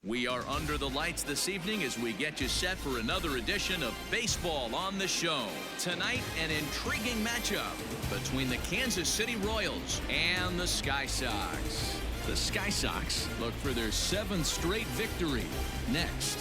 We are under the lights this evening as we get you set for another edition of Baseball on the Show. Tonight, an intriguing matchup between the Kansas City Royals and the Sky Sox. The Sky Sox look for their 7th straight victory. Next.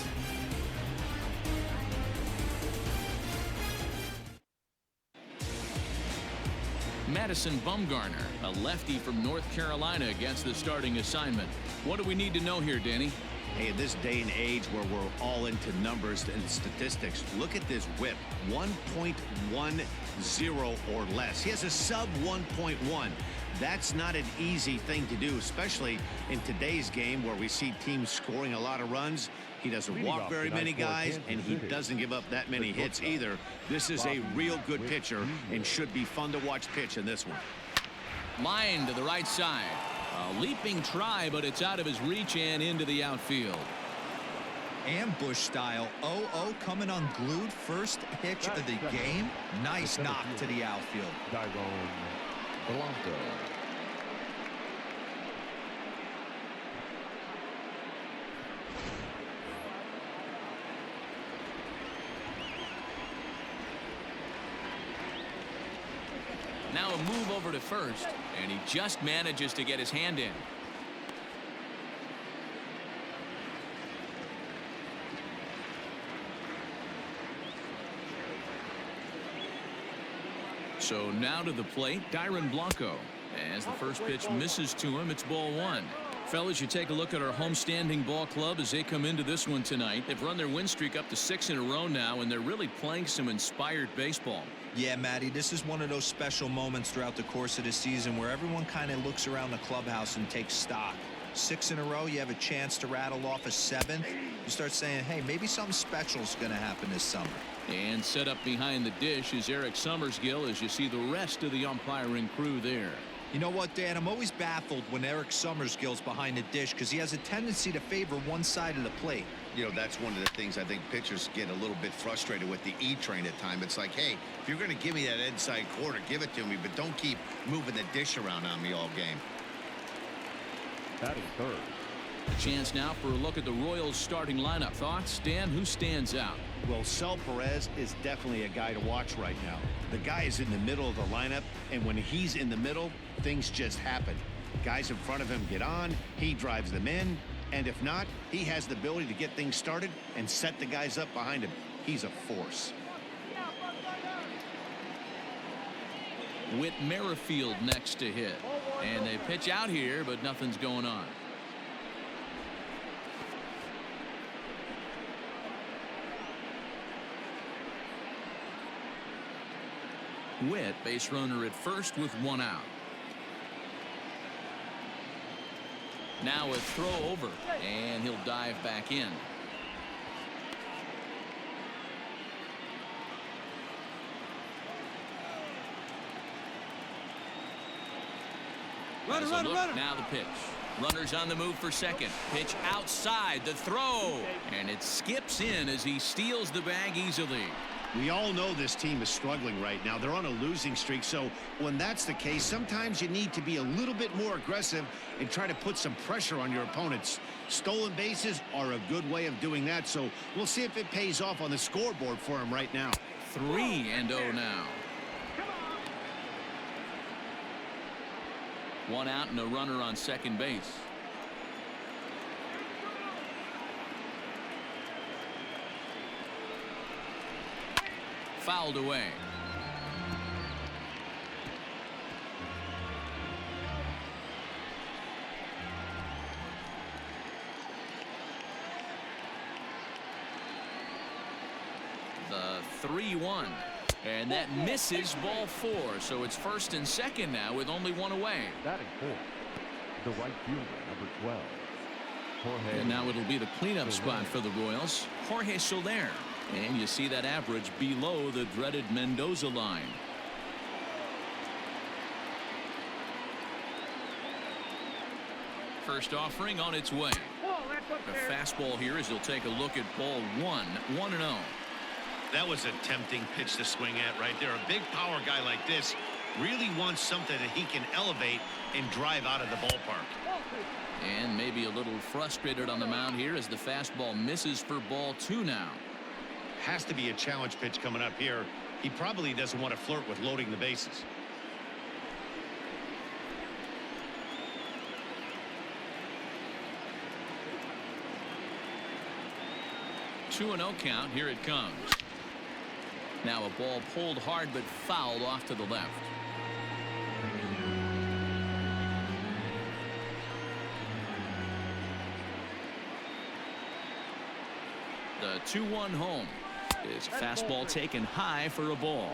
Madison Bumgarner, a lefty from North Carolina, against the starting assignment. What do we need to know here, Danny? Hey, in this day and age where we're all into numbers and statistics, look at this whip, 1.10 or less. He has a sub 1.1. That's not an easy thing to do, especially in today's game where we see teams scoring a lot of runs. He doesn't walk very many guys, and he doesn't give up that many hits either. This is a real good pitcher and should be fun to watch pitch in this one. Line to the right side. A leaping try, but it's out of his reach and into the outfield. Ambush style. 0-0 coming unglued. First pitch of the game. Nice knock to the outfield. Now a move over to first, and he just manages to get his hand in. So now to the plate, Dyron Blanco. As the first pitch misses to him, it's ball 1. Fellas, you take a look at our homestanding ball club as they come into this one tonight. They've run their win streak up to 6 in a row now, and they're really playing some inspired baseball. Yeah, Matty, this is one of those special moments throughout the course of the season where everyone kind of looks around the clubhouse and takes stock. 6 in a row, you have a chance to rattle off a 7th. You start saying, hey, maybe something special is going to happen this summer. And set up behind the dish is Eric Summersgill as you see the rest of the umpiring crew there. You know what, Dan? I'm always baffled when Eric Summersgill's behind the dish because he has a tendency to favor one side of the plate. You know, that's one of the things I think pitchers get a little bit frustrated with the E-train at times. It's like, hey, if you're going to give me that inside corner, give it to me, but don't keep moving the dish around on me all game. That is third. A chance now for a look at the Royals starting lineup. Thoughts, Dan? Who stands out? Well, Sel Perez is definitely a guy to watch right now. The guy is in the middle of the lineup, and when he's in the middle, things just happen. Guys in front of him get on, he drives them in, and if not, he has the ability to get things started and set the guys up behind him. He's a force. Whit Merrifield next to hit. And they pitch out here, but nothing's going on. Whit, base runner at first with 1 out. Now a throw over, and he'll dive back in. Runner. Now the pitch. Runners on the move for second. Pitch outside, the throw, and it skips in as he steals the bag easily. We all know this team is struggling right now. They're on a losing streak, so when that's the case, sometimes you need to be a little bit more aggressive and try to put some pressure on your opponents. Stolen bases are a good way of doing that, so we'll see if it pays off on the scoreboard for him right now. 3-0 now. 1 out and a runner on second base. Fouled away. The 3-1. And that misses ball 4. So it's first and second now with only 1 away. Batting fourth, the right fielder, number 12. Jorge. And now it'll be the cleanup spot for the Royals. Jorge Soler. And you see that average below the dreaded Mendoza line. First offering on its way. The fastball here as he'll take a look at ball 1. 1-0. That was a tempting pitch to swing at right there. A big power guy like this Really wants something that he can elevate and drive out of the ballpark. And maybe a little frustrated on the mound here as the fastball misses for ball 2 now. Has to be a challenge pitch coming up here. He probably doesn't want to flirt with loading the bases. 2-0 count. Here it comes. Now a ball pulled hard but fouled off to the left. The 2-1 home. Is fastball taken high for a ball.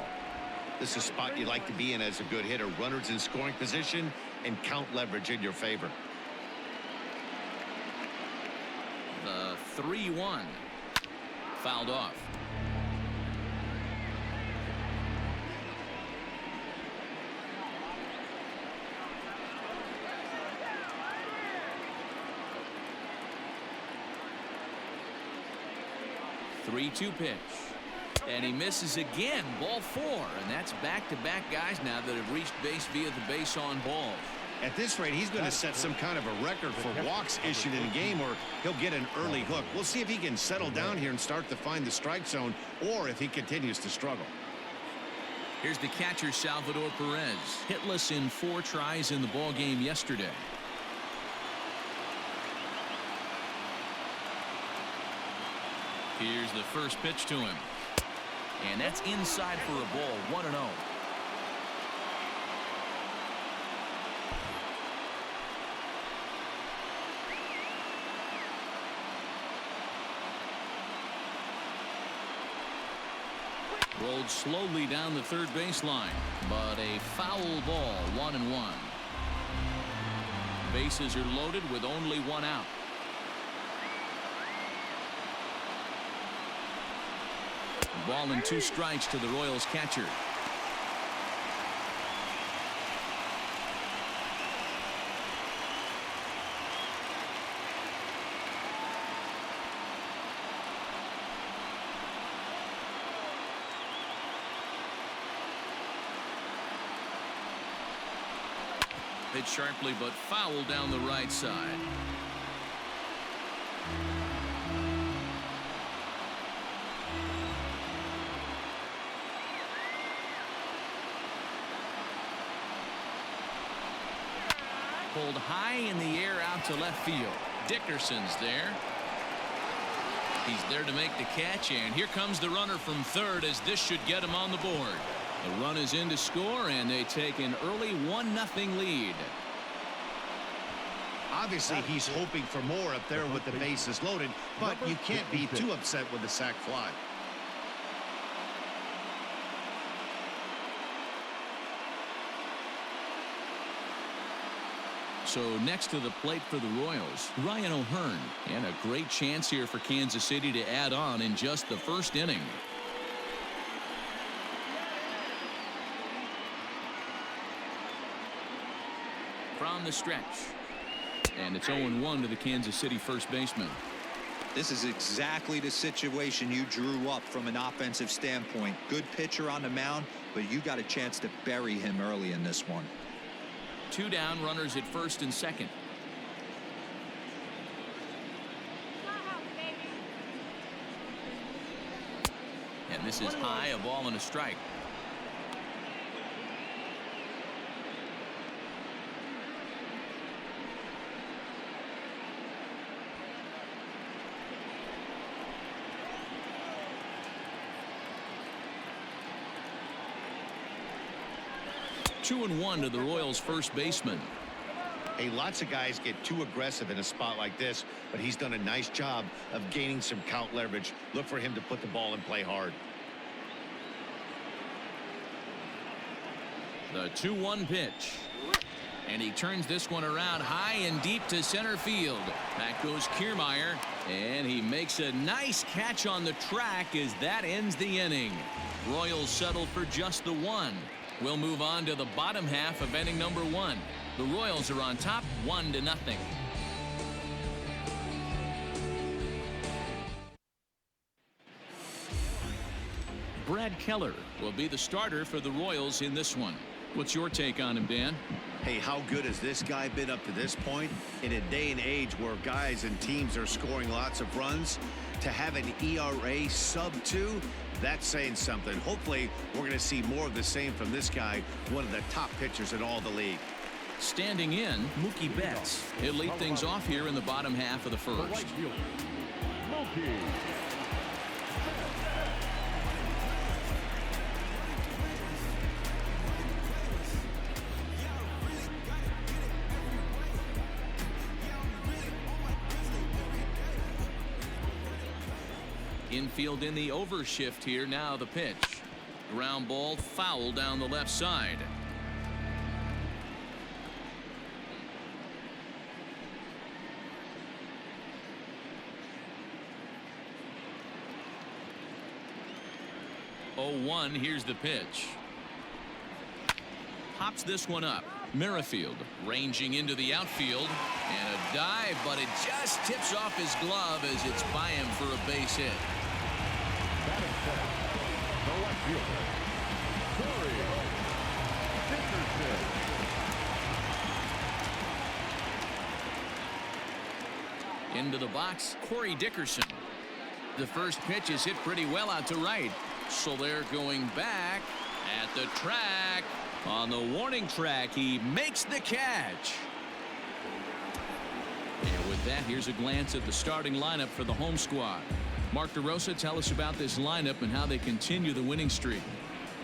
This is a spot you like to be in as a good hitter. Runners in scoring position and count leverage in your favor. The 3-1. Fouled off. The 3-2 pitch. And he misses again. Ball 4. And that's back-to-back guys now that have reached base via the base on balls. At this rate, he's going to set some kind of a record for walks issued in a game, or he'll get an early hook. We'll see if he can settle down here and start to find the strike zone, or if he continues to struggle. Here's the catcher, Salvador Perez. Hitless in 4 tries in the ball game yesterday. Here's the first pitch to him. And that's inside for a ball. 1-0. Rolled slowly down the third baseline, but a foul ball. 1-1. Bases are loaded with only 1 out. Ball and 2 strikes to the Royals catcher. Hit sharply but foul down the right side. Pulled high in the air out to left field. Dickerson's there. He's there to make the catch, and here comes the runner from third as this should get him on the board. The run is in to score, and they take an early 1-0 lead. Obviously, he's hoping for more up there with the bases loaded, but you can't be too upset with the sac fly. So next to the plate for the Royals, Ryan O'Hearn, and a great chance here for Kansas City to add on in just the first inning. From the stretch, and it's 0-1 to the Kansas City first baseman. This is exactly the situation you drew up from an offensive standpoint. Good pitcher on the mound, but you got a chance to bury him early in this one. 2 down, runners at first and second. And this is high, a ball and a strike. Two and 1 to the Royals first baseman. Hey, lots of guys get too aggressive in a spot like this, but he's done a nice job of gaining some count leverage. Look for him to put the ball in play hard. The 2-1 pitch. And he turns this one around high and deep to center field. Back goes Kiermaier, and he makes a nice catch on the track as that ends the inning. Royals settle for just the 1. We'll move on to the bottom half of inning number 1. The Royals are on top 1-0. Brad Keller will be the starter for the Royals in this one. What's your take on him, Dan? Hey, how good has this guy been up to this point? In a day and age where guys and teams are scoring lots of runs, to have an ERA sub-2, that's saying something. Hopefully, we're going to see more of the same from this guy, one of the top pitchers in all the league. Standing in, Mookie Betts. He'll lead things off here in the bottom half of the first. Mookie. Infield in the overshift here. Now the pitch. Ground ball foul down the left side. Oh, 1. Here's the pitch. Pops this one up. Merrifield ranging into the outfield, and a dive, but it just tips off his glove as it's by him for a base hit. Batting second, the left fielder, Corey Dickerson. Into the box, Corey Dickerson. The first pitch is hit pretty well out to right. So they're going back at the track. On the warning track, he makes the catch. And with that, here's a glance at the starting lineup for the home squad. Mark DeRosa, tell us about this lineup and how they continue the winning streak.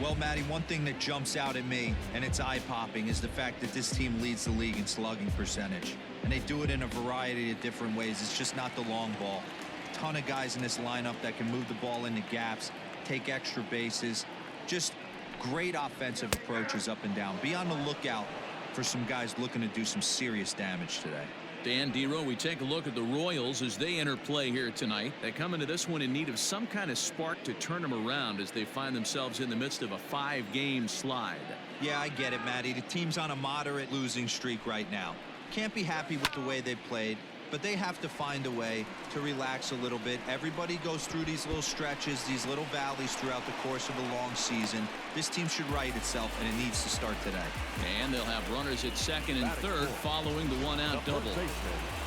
Well, Matty, one thing that jumps out at me, and it's eye-popping, is the fact that this team leads the league in slugging percentage. And they do it in a variety of different ways. It's just not the long ball. Ton of guys in this lineup that can move the ball into gaps, take extra bases. Just great offensive approaches up and down. Be on the lookout for some guys looking to do some serious damage today. Dan Dero, we take a look at the Royals as they enter play here tonight. They come into this one in need of some kind of spark to turn them around as they find themselves in the midst of a 5-game slide. Yeah, I get it, Matty. The team's on a moderate losing streak right now. Can't be happy with the way they played, but they have to find a way to relax a little bit. Everybody goes through these little stretches, these little valleys throughout the course of a long season. This team should right itself, and it needs to start today. And they'll have runners at second and third following the one-out double.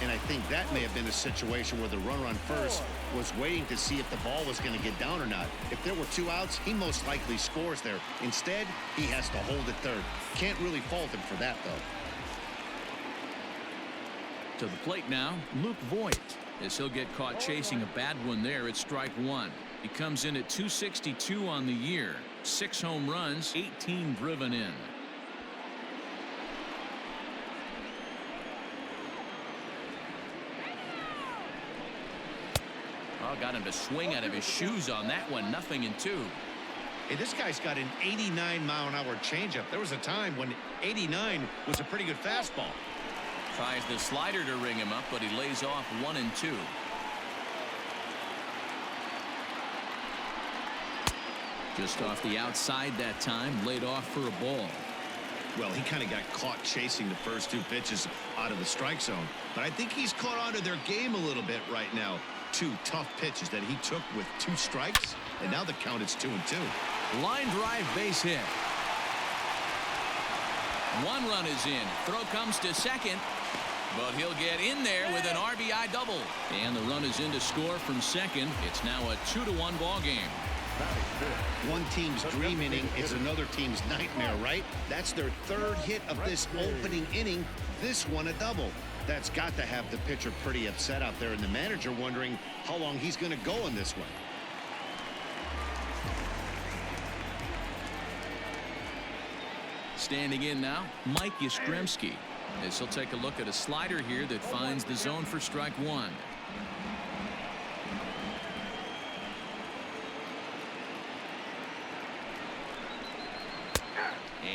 And I think that may have been a situation where the runner on first was waiting to see if the ball was going to get down or not. If there were 2 outs, he most likely scores there. Instead, he has to hold it third. Can't really fault him for that, though. To the plate now, Luke Voigt, as he'll get caught chasing a bad one there at strike 1. He comes in at .262 on the year. 6 home runs, 18 driven in. Oh, got him to swing out of his shoes on that one. 0-2. Hey, this guy's got an 89-mile-an-hour changeup. There was a time when 89 was a pretty good fastball. Tries the slider to ring him up, but he lays off 1-2. Just off the outside that time, laid off for a ball. Well, he kind of got caught chasing the first 2 pitches out of the strike zone. But I think he's caught on to their game a little bit right now. 2 tough pitches that he took with 2 strikes, and now the count is 2-2. Line drive base hit. 1 run is in. Throw comes to second. But he'll get in there with an RBI double. And the run is in to score from second. It's now a 2-1 ball game. One team's dream inning is another team's nightmare, right? That's their 3rd hit of this opening inning. This one a double. That's got to have the pitcher pretty upset out there, and the manager wondering how long he's going to go in this one. Standing in now, Mike Yastrzemski, as he'll take a look at a slider here that finds the zone for strike 1.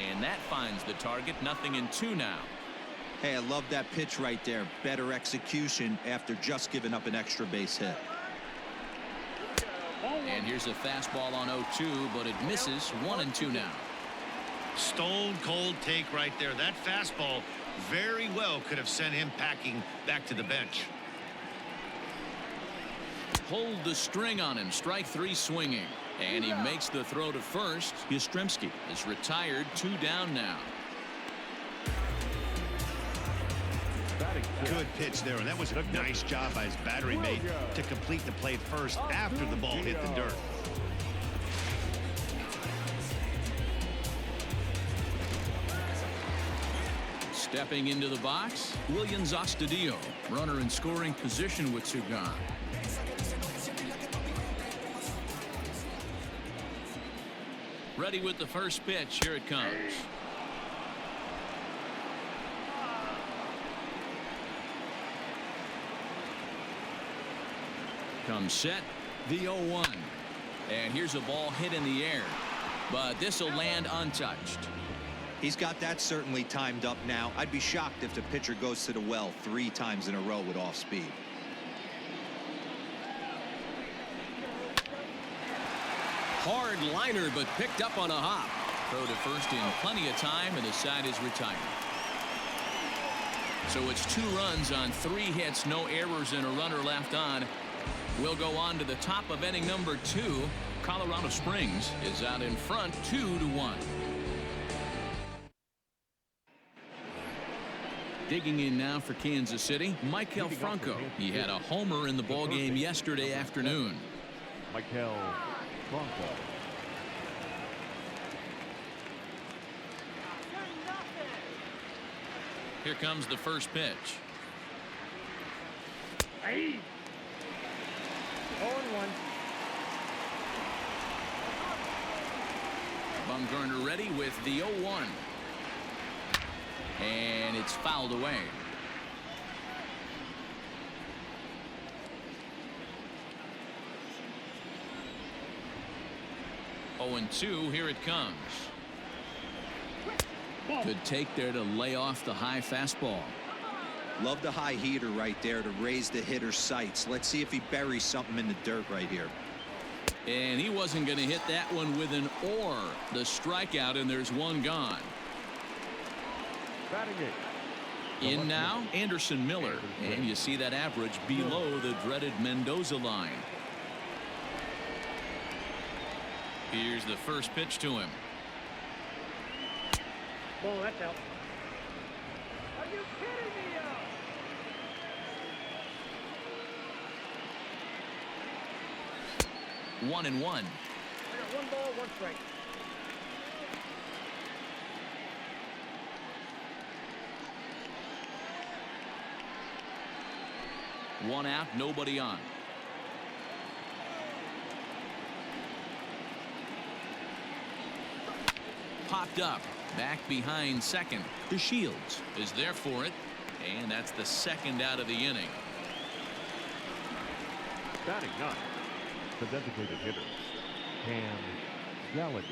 And that finds the target. 0-2 now. Hey, I love that pitch right there. Better execution after just giving up an extra base hit. And here's a fastball on 0-2, but it misses. 1-2 now. Stone cold take right there. That fastball very well could have sent him packing back to the bench. Hold the string on him. Strike 3 swinging. And he makes the throw to first. Yastrzemski is retired. 2 down now. Good pitch there, and that was a nice job by his battery mate to complete the play first after the ball hit the dirt. Stepping into the box, Williams Astudillo, runner in scoring position with 2 gone. Ready with the first pitch. Here it comes. Comes set, the 0-1. And here's a ball hit in the air, but this will land untouched. He's got that certainly timed up now. I'd be shocked if the pitcher goes to the well 3 times in a row with off speed. Hard liner, but picked up on a hop. Throw to first in plenty of time, and the side is retired. So it's 2 runs on 3 hits, no errors, and a runner left on. We'll go on to the top of inning number 2. Colorado Springs is out in front 2-1. Digging in now for Kansas City, Maikel Franco. He had a homer in the ballgame yesterday afternoon. Maikel Franco. Here comes the first pitch. Hey. 0-1. Bumgarner ready with the 0-1. And it's fouled away. Oh, and 2. Here it comes. Good take there to lay off the high fastball. Love the high heater right there to raise the hitter's sights. Let's see if he buries something in the dirt right here. And he wasn't going to hit that one with an or. The strikeout, and there's 1 gone. In now, Anderson Miller. And you see that average below the dreaded Mendoza line. Here's the first pitch to him. Ball, that's out. Are you kidding me? 1-1. I got 1 ball, 1 strike. One out, nobody on. Popped up, back behind second. DeShields is there for it, and that's the 2nd out of the inning. Batting 9. The designated hitter, Cam Gallagher.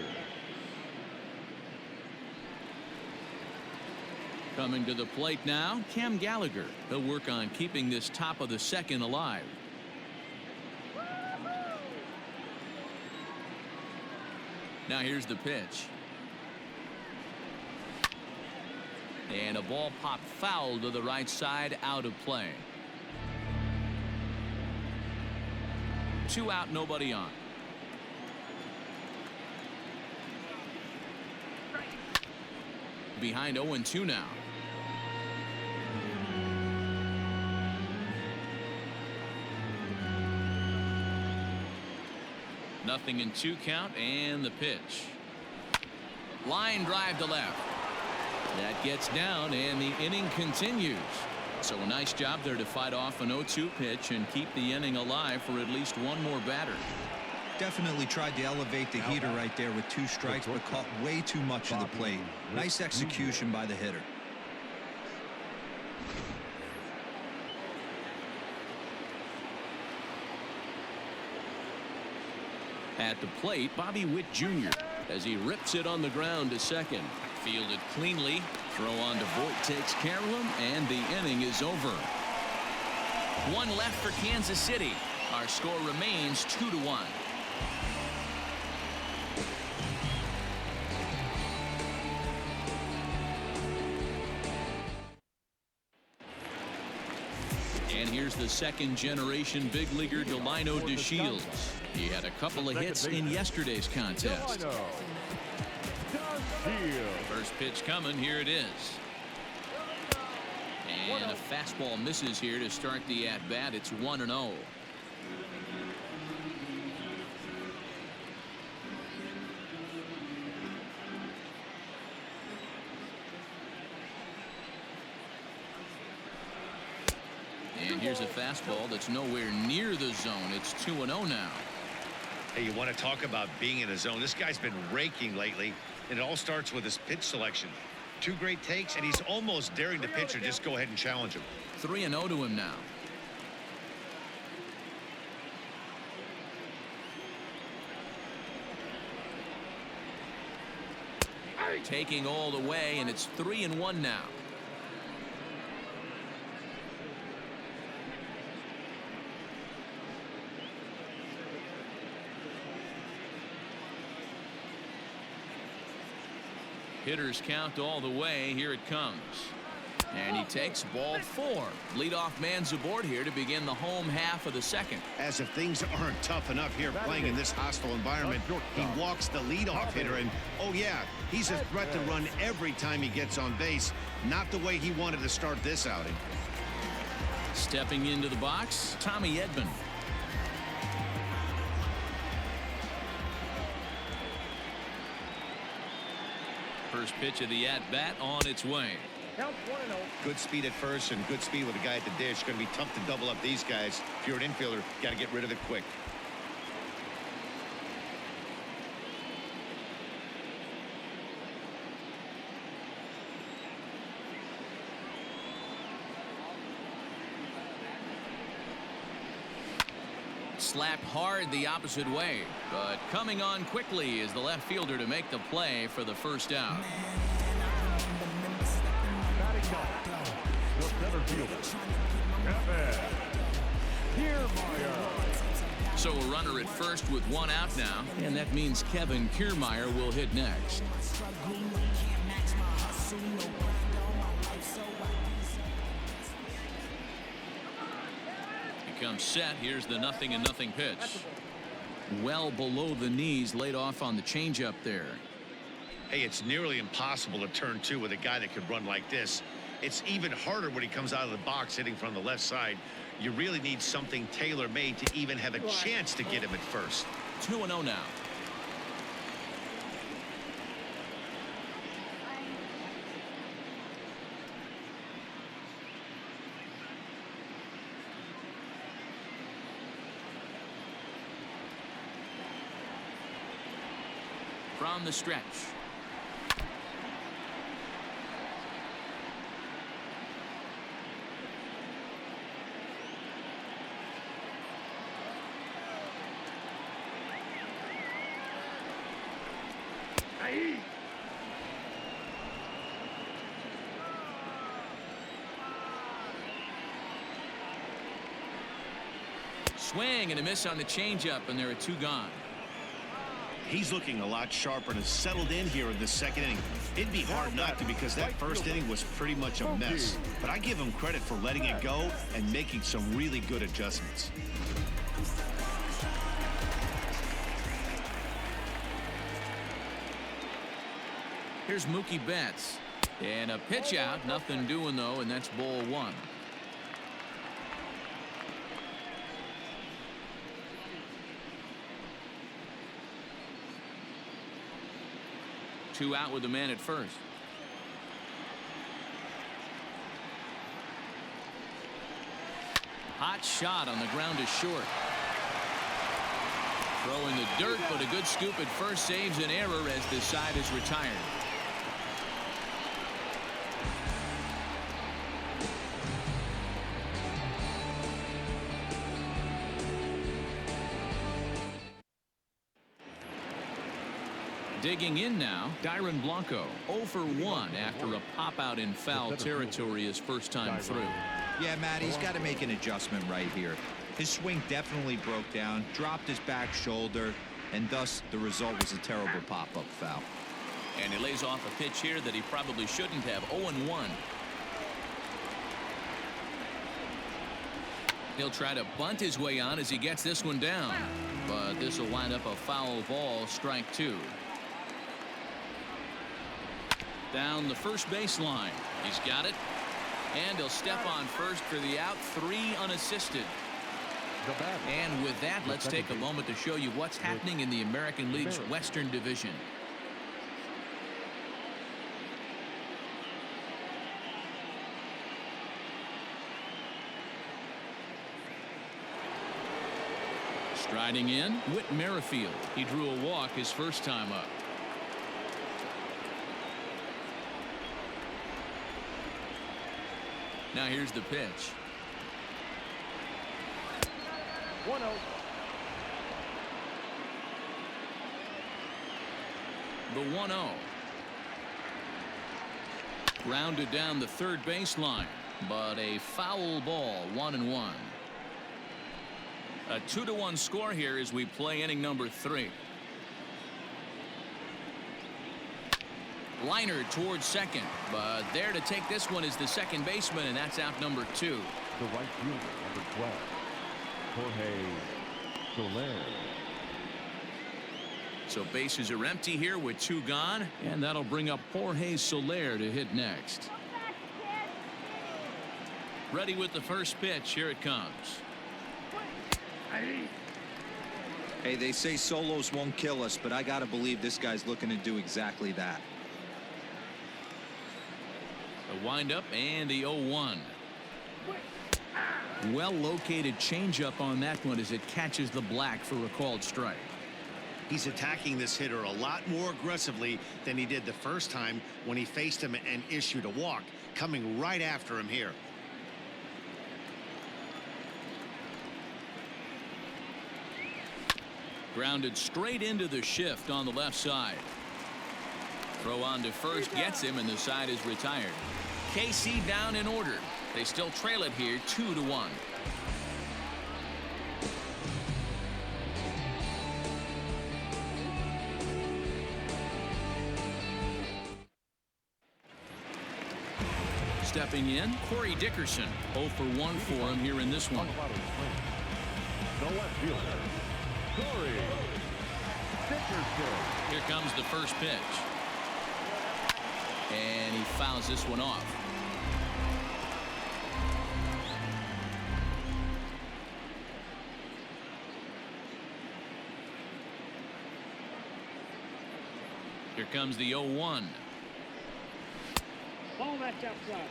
Coming to the plate now, Cam Gallagher. He'll work on keeping this top of the 2nd alive. Now here's the pitch. And a ball popped foul to the right side, out of play. 2 out, nobody on. Behind 0-2 now. Nothing in 2 count, and the pitch. Line drive to left. That gets down, and the inning continues. So a nice job there to fight off an 0-2 pitch and keep the inning alive for at least 1 more batter. Definitely tried to elevate the heater right there with 2 strikes, but caught way too much of the plate. Nice execution by the hitter. At the plate, Bobby Witt Jr. as he rips it on the ground to second. Fielded cleanly. Throw on to Voit takes care of him, and the inning is over. 1 left for Kansas City. Our score remains 2-1. And here's the second-generation big leaguer Delino DeShields. He had a couple of hits in yesterday's contest. First pitch coming. Here it is. And a fastball misses here to start the at-bat. It's 1-0. And here's a fastball that's nowhere near the zone. It's 2-0 now. Hey, you want to talk about being in a zone? This guy's been raking lately, and it all starts with his pitch selection. 2 great takes, and he's almost daring the pitcher just go ahead and challenge him. 3-0 to him now. Taking all the way, and it's 3-1 now. Hitters count all the way. Here it comes. And he takes ball 4. Leadoff man's aboard here to begin the home half of the second. As if things aren't tough enough here playing in this hostile environment, he walks the leadoff hitter, and oh yeah, he's a threat to run every time he gets on base. Not the way he wanted to start this outing. Stepping into the box, Tommy Edman. First pitch of the at-bat on its way. Count 1-0. Good speed at first and good speed with a guy at the dish. Going to be tough to double up these guys. If you're an infielder, got to get rid of it quick. Slapped hard the opposite way, but coming on quickly is the left fielder to make the play for the first out. Batting ninth, the center fielder, Kevin Kiermaier. So a runner at first with 1 out now, and that means Kevin Kiermaier will hit next. Comes set. Here's the 0-0 pitch. Well below the knees, laid off on the changeup there. Hey, it's nearly impossible to turn 2 with a guy that could run like this. It's even harder when he comes out of the box hitting from the left side. You really need something tailor-made to even have a chance to get him at first. 2-0 now. From the stretch. Swing and a miss on the changeup, and there are 2 gone. He's looking a lot sharper and has settled in here in the second inning. It'd be hard not to, because that first inning was pretty much a mess. But I give him credit for letting it go and making some really good adjustments. Here's Mookie Betts. And a pitch out. Nothing doing, though, and that's ball 1. Two out with the man at first. Hot shot on the ground to short. Throwing the dirt, but a good scoop at first saves an error as the side is retired. Digging in now, Dyron Blanco, 0 for 1 after a pop-out in foul territory his first time through. Yeah, Matt, he's got to make an adjustment right here. His swing definitely broke down, dropped his back shoulder, and thus the result was a terrible pop-up foul. And he lays off a pitch here that he probably shouldn't have. 0-1. He'll try to bunt his way on as he gets this one down. But this will wind up a foul ball, strike 2. Down the first baseline. He's got it. And he'll step on first for the out, 3 unassisted. And with that, let's take a moment to show you what's happening in the American League's Western Division. Striding in, Whit Merrifield. He drew a walk his first time up. Now here's the pitch. 1-0. The 1-0. Grounded down the third baseline, but a foul ball, 1-1. A 2-1 score here as we play inning number 3. Liner towards second, but there to take this one is the second baseman, and that's out number 2. The right fielder, number 12, Jorge Soler. So bases are empty here with 2 gone, and that'll bring up Jorge Soler to hit next. Ready with the first pitch. Here it comes. Hey, they say solos won't kill us, but I gotta believe this guy's looking to do exactly that. A windup and the 0-1. Well located changeup on that one as it catches the black for a called strike. He's attacking this hitter a lot more aggressively than he did the first time when he faced him and issued a walk, coming right after him here. Grounded straight into the shift on the left side. Throw on to first gets him, and the side is retired. KC down in order. They still trail it here 2-1. Stepping in, Corey Dickerson. 0 for 1 for him here in this one. The left fielder, Corey Dickerson. Here comes the first pitch. And he fouls this one off. Here comes the 0-1. Ball that's outside.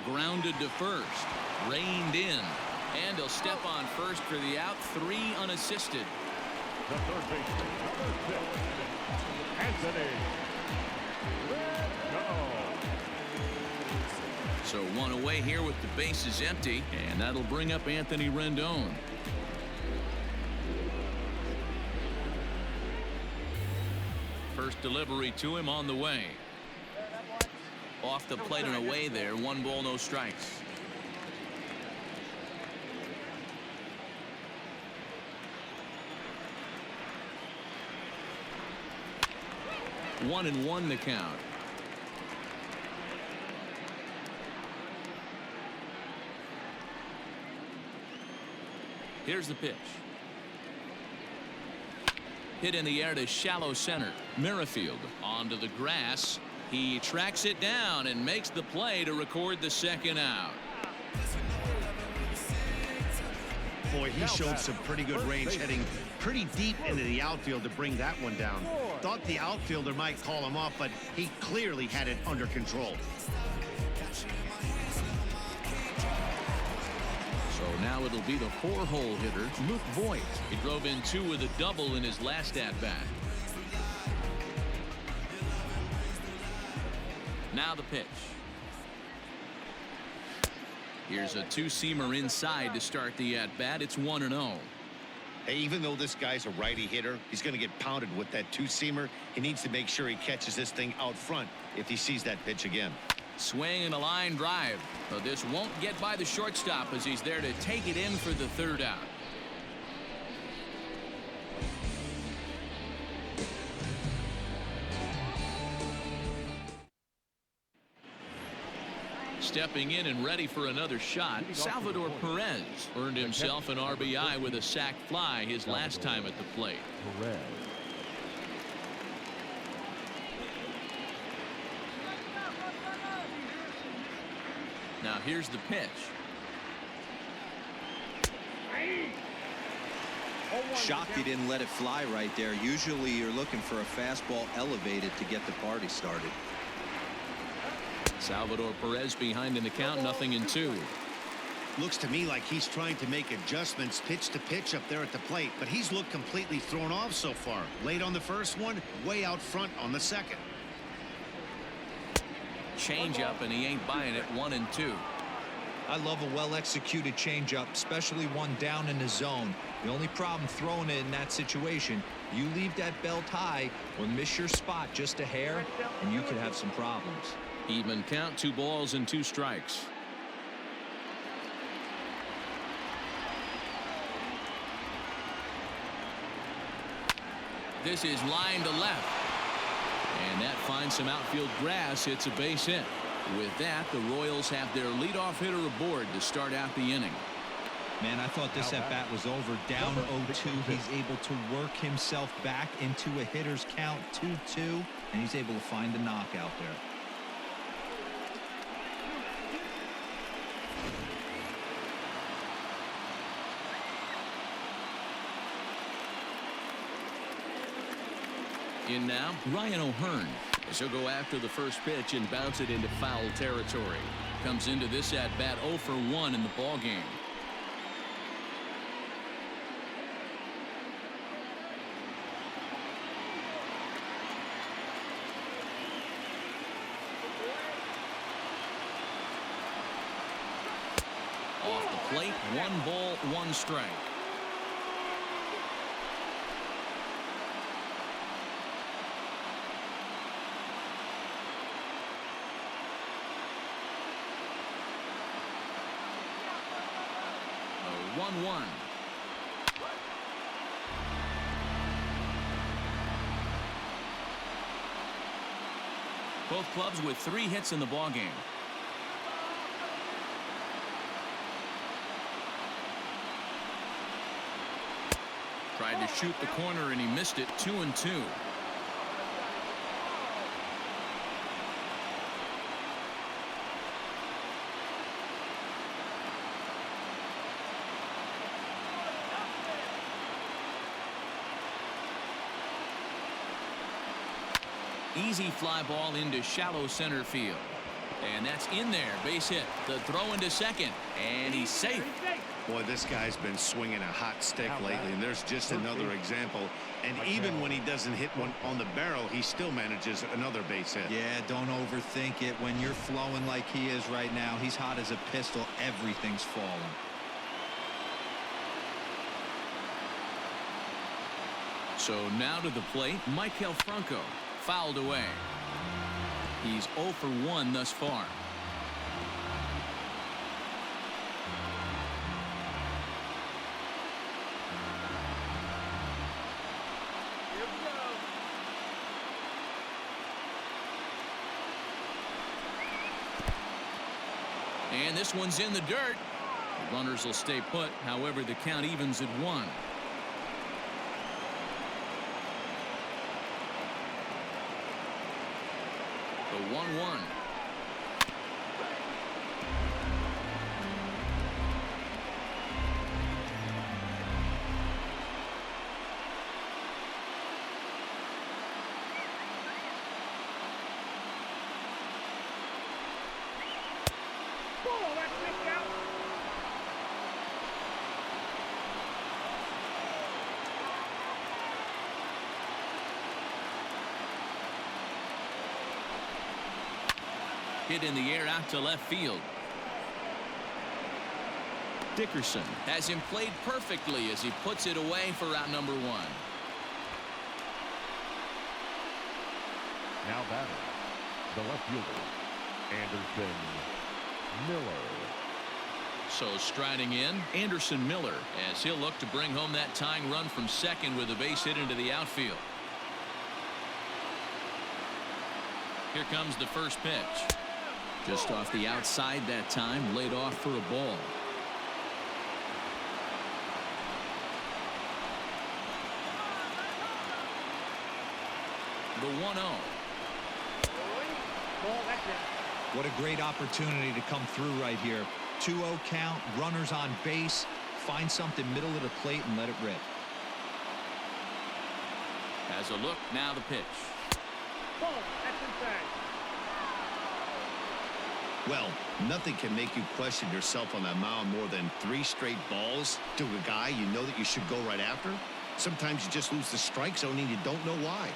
Grounded to first. Reined in. And he'll step on first for the out. 3 unassisted. The third baseman, number 6, Anthony Rendon. So 1 away here with the bases empty, and that'll bring up Anthony Rendon. First delivery to him on the way. Off the plate and away there. 1 ball, no strikes. One and 1 the count. Here's the pitch. Hit in the air to shallow center. Merrifield onto the grass. He tracks it down and makes the play to record the second out. Boy, he showed some pretty good range, heading pretty deep into the outfield to bring that one down. Thought the outfielder might call him off, but he clearly had it under control. So now it'll be the 4-hole hitter, Luke Voigt. He drove in 2 with a double in his last at-bat. Now the pitch. Here's a 2-seamer inside to start the at-bat. It's 1-0. Hey, even though this guy's a righty hitter, he's going to get pounded with that 2-seamer. He needs to make sure he catches this thing out front if he sees that pitch again. Swing and a line drive. But this won't get by the shortstop as he's there to take it in for the 3rd out. Stepping in and ready for another shot, Salvador Perez earned himself an RBI with a sac fly his last time at the plate. Perez. Now here's the pitch. Shocked he didn't let it fly right there. Usually you're looking for a fastball elevated to get the party started. Salvador Perez behind in the count, 0-2. Looks to me like he's trying to make adjustments pitch to pitch up there at the plate, but he's looked completely thrown off so far. Late on the first one, way out front on the second. Change up, and he ain't buying it. 1-2. I love a well-executed changeup, especially one down in the zone. The only problem throwing it in that situation, you leave that belt high or miss your spot just a hair, and you could have some problems. Even count, 2 balls and 2 strikes. This is line to left. And that finds some outfield grass. It's a base hit. With that, the Royals have their leadoff hitter aboard to start out the inning. Man, I thought this at-bat was over. Down 0-2. He's able to work himself back into a hitter's count, 2-2, and he's able to find a knockout there. In now, Ryan O'Hearn, as he'll go after the first pitch and bounce it into foul territory. Comes into this at-bat 0 for 1 in the ballgame. Off the plate, 1 ball, 1 strike. A 1-1. Both clubs with 3 hits in the ballgame. Tried to shoot the corner and he missed it. 2-2. Easy fly ball into shallow center field. And that's in there. Base hit. The throw into second. And he's safe. Boy, this guy's been swinging a hot stick lately, and there's just another example. And even when he doesn't hit one on the barrel, he still manages another base hit. Yeah, don't overthink it. When you're flowing like he is right now, he's hot as a pistol. Everything's falling. So now to the plate, Michael Franco. Fouled away. He's 0 for 1 thus far. And this one's in the dirt. The runners will stay put. However, the count evens at 1. The 1-1. Hit in the air out to left field. Dickerson has him played perfectly as he puts it away for out number 1. Now batting, the left fielder, Anderson Miller. So striding in, Anderson Miller, as he'll look to bring home that tying run from second with a base hit into the outfield. Here comes the first pitch. Just off the outside that time, laid off for a ball. The 1-0. What a great opportunity to come through right here. 2-0 count, runners on base. Find something middle of the plate and let it rip. Has a look, now the pitch. Well, nothing can make you question yourself on that mound more than 3 straight balls to a guy you know that you should go right after. Sometimes you just lose the strike zone and you don't know why.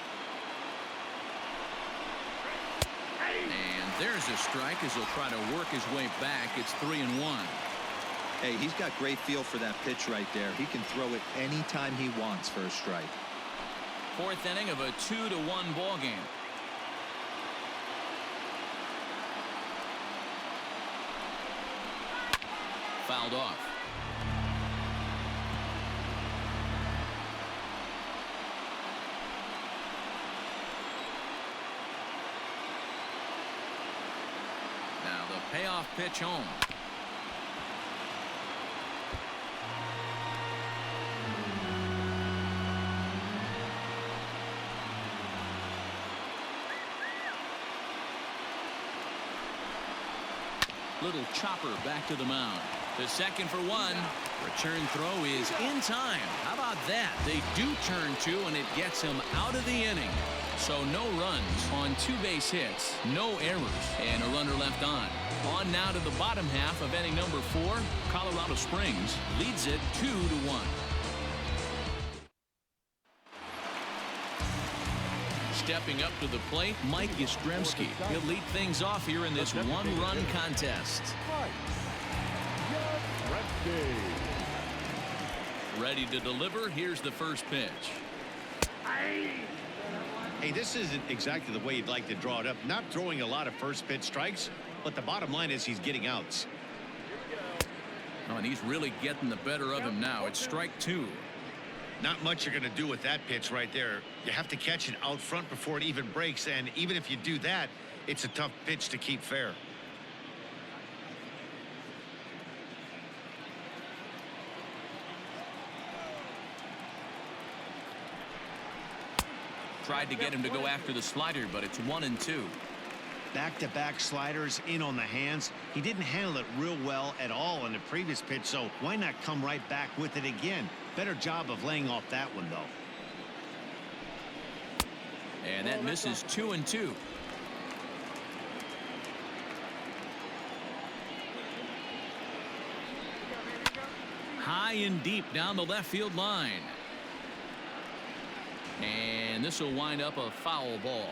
And there's a strike as he'll try to work his way back. It's 3-1. Hey, he's got great feel for that pitch right there. He can throw it anytime he wants for a strike. 4th inning of a 2-1 ball game. Fouled off. Now the payoff pitch home. Little chopper back to the mound. The second for 1. Return throw is in time. How about that? They do turn 2, and it gets him out of the inning. So no runs on 2 base hits, no errors, and a runner left on. On now to the bottom half of inning number 4. Colorado Springs leads it 2-1. Stepping up to the plate, Mike Yastrzemski. He'll lead things off here in this one-run contest. Ready to deliver. Here's the first pitch. Hey, this isn't exactly the way you'd like to draw it up. Not throwing a lot of first pitch strikes, but the bottom line is he's getting outs. Oh, and he's really getting the better of him now. It's strike 2. Not much you're going to do with that pitch right there. You have to catch it out front before it even breaks, and even if you do that, it's a tough pitch to keep fair. Tried to get him to go after the slider, but it's 1-2. Back-to-back sliders in on the hands. He didn't handle it real well at all on the previous pitch, so why not come right back with it again? Better job of laying off that one, though. And that misses 2-2. High and deep down the left field line. And this will wind up a foul ball.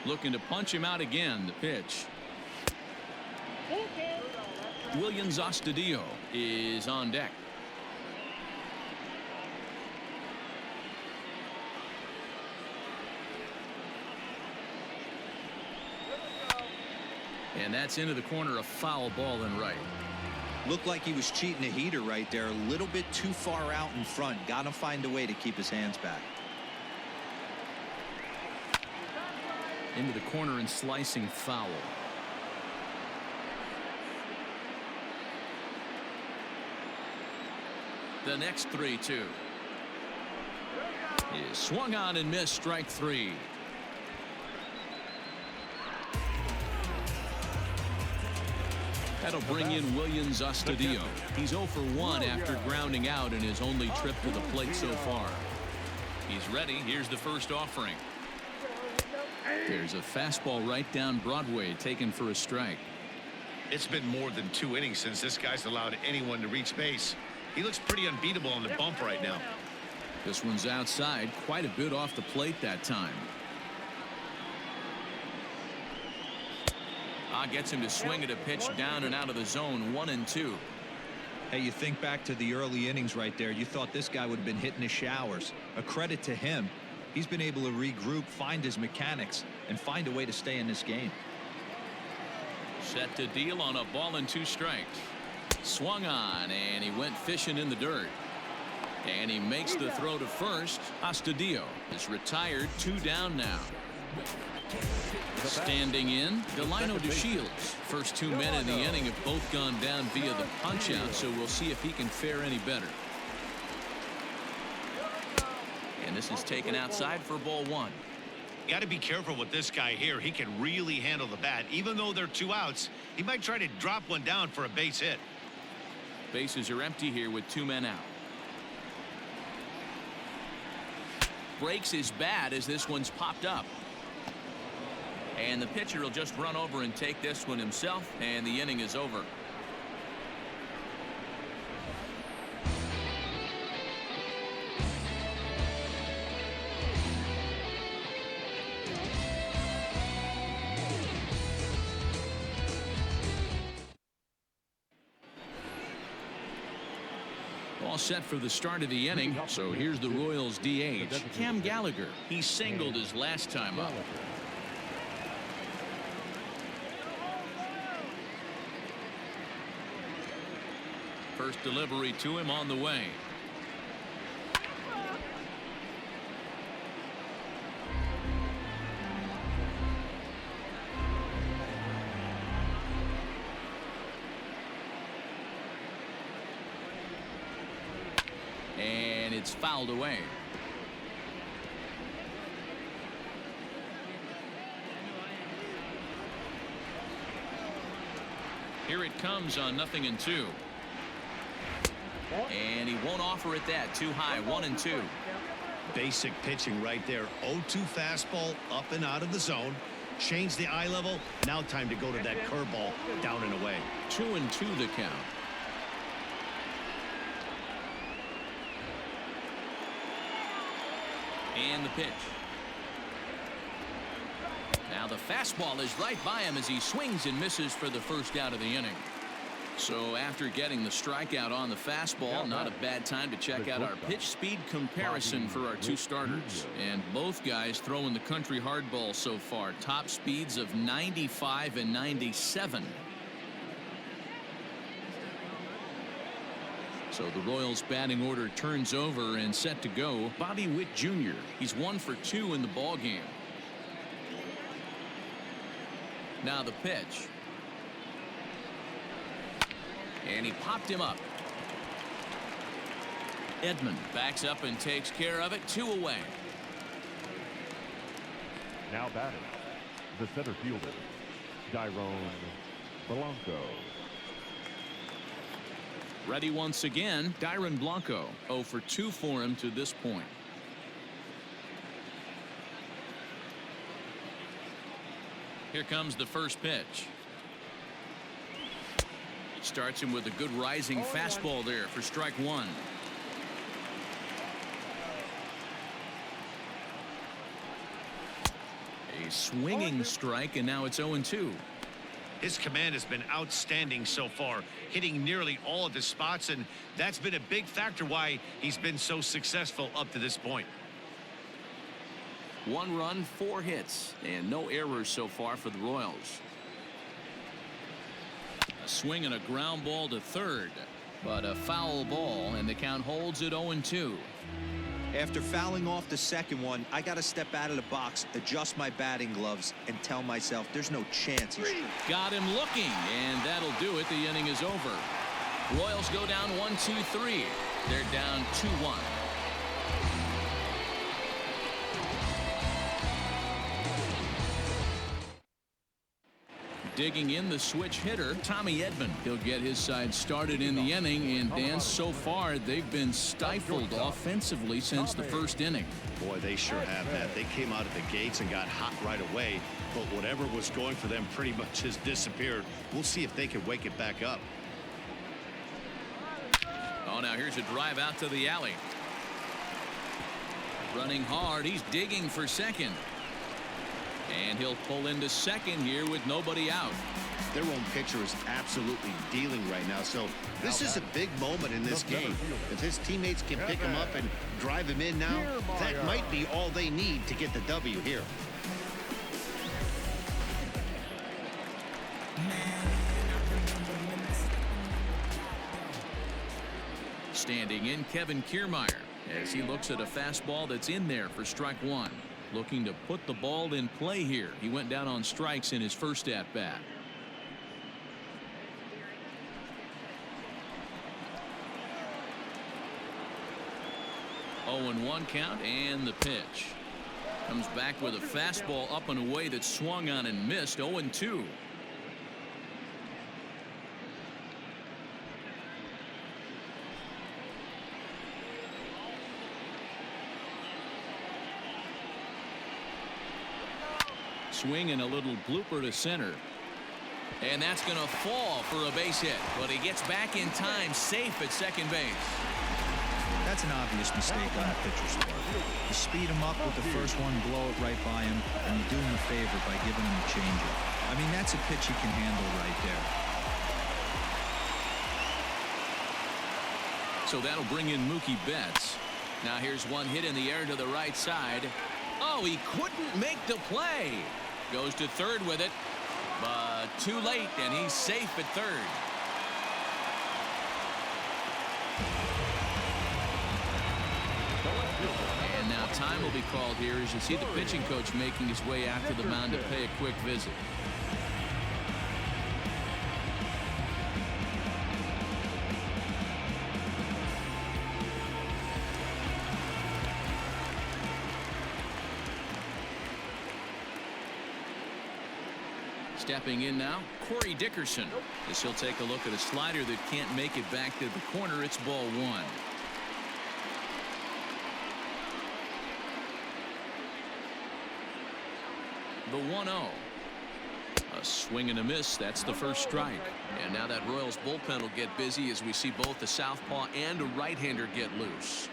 Looking to punch him out again. The pitch. Williams Astudillo is on deck. And that's into the corner, a foul ball and right. Looked like he was cheating a heater right there. A little bit too far out in front. Got to find a way to keep his hands back. Into the corner and slicing foul. The next 3-2 is swung on and missed. Strike 3. That'll bring in Williams Astudillo. He's 0 for 1 after grounding out in his only trip to the plate so far. He's ready. Here's the first offering. There's a fastball right down Broadway taken for a strike. It's been more than 2 innings since this guy's allowed anyone to reach base. He looks pretty unbeatable on the bump right now. This one's outside, quite a bit off the plate that time. Gets him to swing at a pitch down and out of the zone. 1-2. Hey, you think back to the early innings right there. You thought this guy would have been hitting his showers. A credit to him. He's been able to regroup, find his mechanics, and find a way to stay in this game. Set to deal on a ball and 2 strikes. Swung on, and he went fishing in the dirt. And he makes the throw to first. Astudillo is retired. 2 down now. Standing in, Delino DeShields. First two men in the inning have both gone down via the punch-out, so we'll see if he can fare any better. And this is taken outside for ball one. Got to be careful with this guy here. He can really handle the bat. Even though they're 2 outs, he might try to drop one down for a base hit. Bases are empty here with 2 men out. Breaks his bat as this one's popped up. And the pitcher will just run over and take this one himself, and the inning is over. All set for the start of the inning. So here's the Royals DH, Cam Gallagher. He singled his last time up. First delivery to him on the way. And it's fouled away. Here it comes on 0-2. And he won't offer it that. Too high. 1-2. Basic pitching right there. 0-2 fastball up and out of the zone. Change the eye level. Now time to go to that curveball down and away. 2-2 the count. And the pitch. Now the fastball is right by him as he swings and misses for the first out of the inning. So after getting the strikeout on the fastball, not a bad time to check out our pitch speed comparison for our 2 starters. And both guys throwing the country hardball so far. Top speeds of 95 and 97. So the Royals batting order turns over and set to go. Bobby Witt Jr. He's 1 for 2 in the ball game. Now the pitch. And he popped him up. Edman backs up and takes care of it. 2 away. Now batting, the center fielder, Dairon Blanco. Ready once again, Dairon Blanco. 0 for 2 for him to this point. Here comes the first pitch. Starts him with a good rising fastball there for strike 1. A swinging strike, and now it's 0-2. His command has been outstanding so far, hitting nearly all of his spots, and that's been a big factor why he's been so successful up to this point. 1 run, 4 hits, and no errors so far for the Royals. A swing and a ground ball to third, but a foul ball, and the count holds at 0-2. After fouling off the second one, I got to step out of the box, adjust my batting gloves, and tell myself there's no chance he's... Got him looking, and that'll do it. The inning is over. Royals go down 1-2-3. They're down 2-1. Digging in the switch hitter, Tommy Edman. He'll get his side started in the inning, and Dan, so far they've been stifled offensively since the first inning. Boy, they sure have that. They came out of the gates and got hot right away, but whatever was going for them pretty much has disappeared. We'll see if they can wake it back up. Oh, now here's a drive out to the alley. Running hard, he's digging for second. And he'll pull into second here with nobody out. Their own pitcher is absolutely dealing right now, so this is a big moment in this game. If his teammates can pick him up and drive him in now, that might be all they need to get the W here. Standing in, Kevin Kiermaier, as he looks at a fastball that's in there for strike 1. looking to put the ball in play here. He went down on strikes in his first at bat. 0-1 count, and the pitch comes back with a fastball up and away that swung on and missed. 0-2. Swing and a little blooper to center. And that's going to fall for a base hit. But he gets back in time, safe at second base. That's an obvious mistake on the pitcher's part. You speed him up with the first one, blow it right by him, and you do him a favor by giving him a changeup. I mean, that's a pitch he can handle right there. So that'll bring in Mookie Betts. Now here's one hit in the air to the right side. Oh, he couldn't make the play. Goes to third with it, but too late, and he's safe at third. And now time will be called here as you see the pitching coach making his way out to the mound to pay a quick visit. Stepping in now, Corey Dickerson, as he'll take a look at a slider that can't make it back to the corner. It's ball one. The 1-0. A swing and a miss. That's the first strike. And now that Royals bullpen will get busy as we see both the southpaw and a right-hander get loose.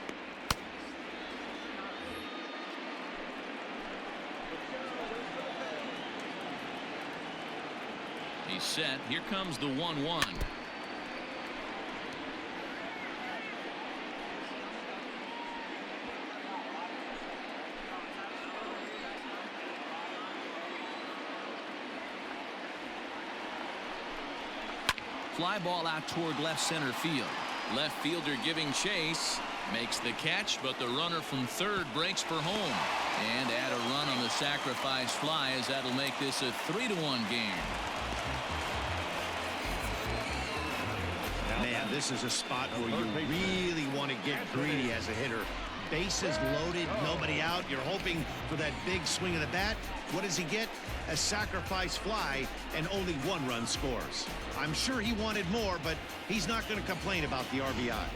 He's set. Here comes the 1-1. Fly ball out toward left center field. Left fielder giving chase. Makes the catch, but the runner from third breaks for home. And add a run on the sacrifice fly as that'll make this a 3-1 game. Man, this is a spot where you really want to get greedy as a hitter. Bases loaded, nobody out. You're hoping for that big swing of the bat. What does he get? A sacrifice fly, and only one run scores. I'm sure he wanted more, but he's not going to complain about the RBI.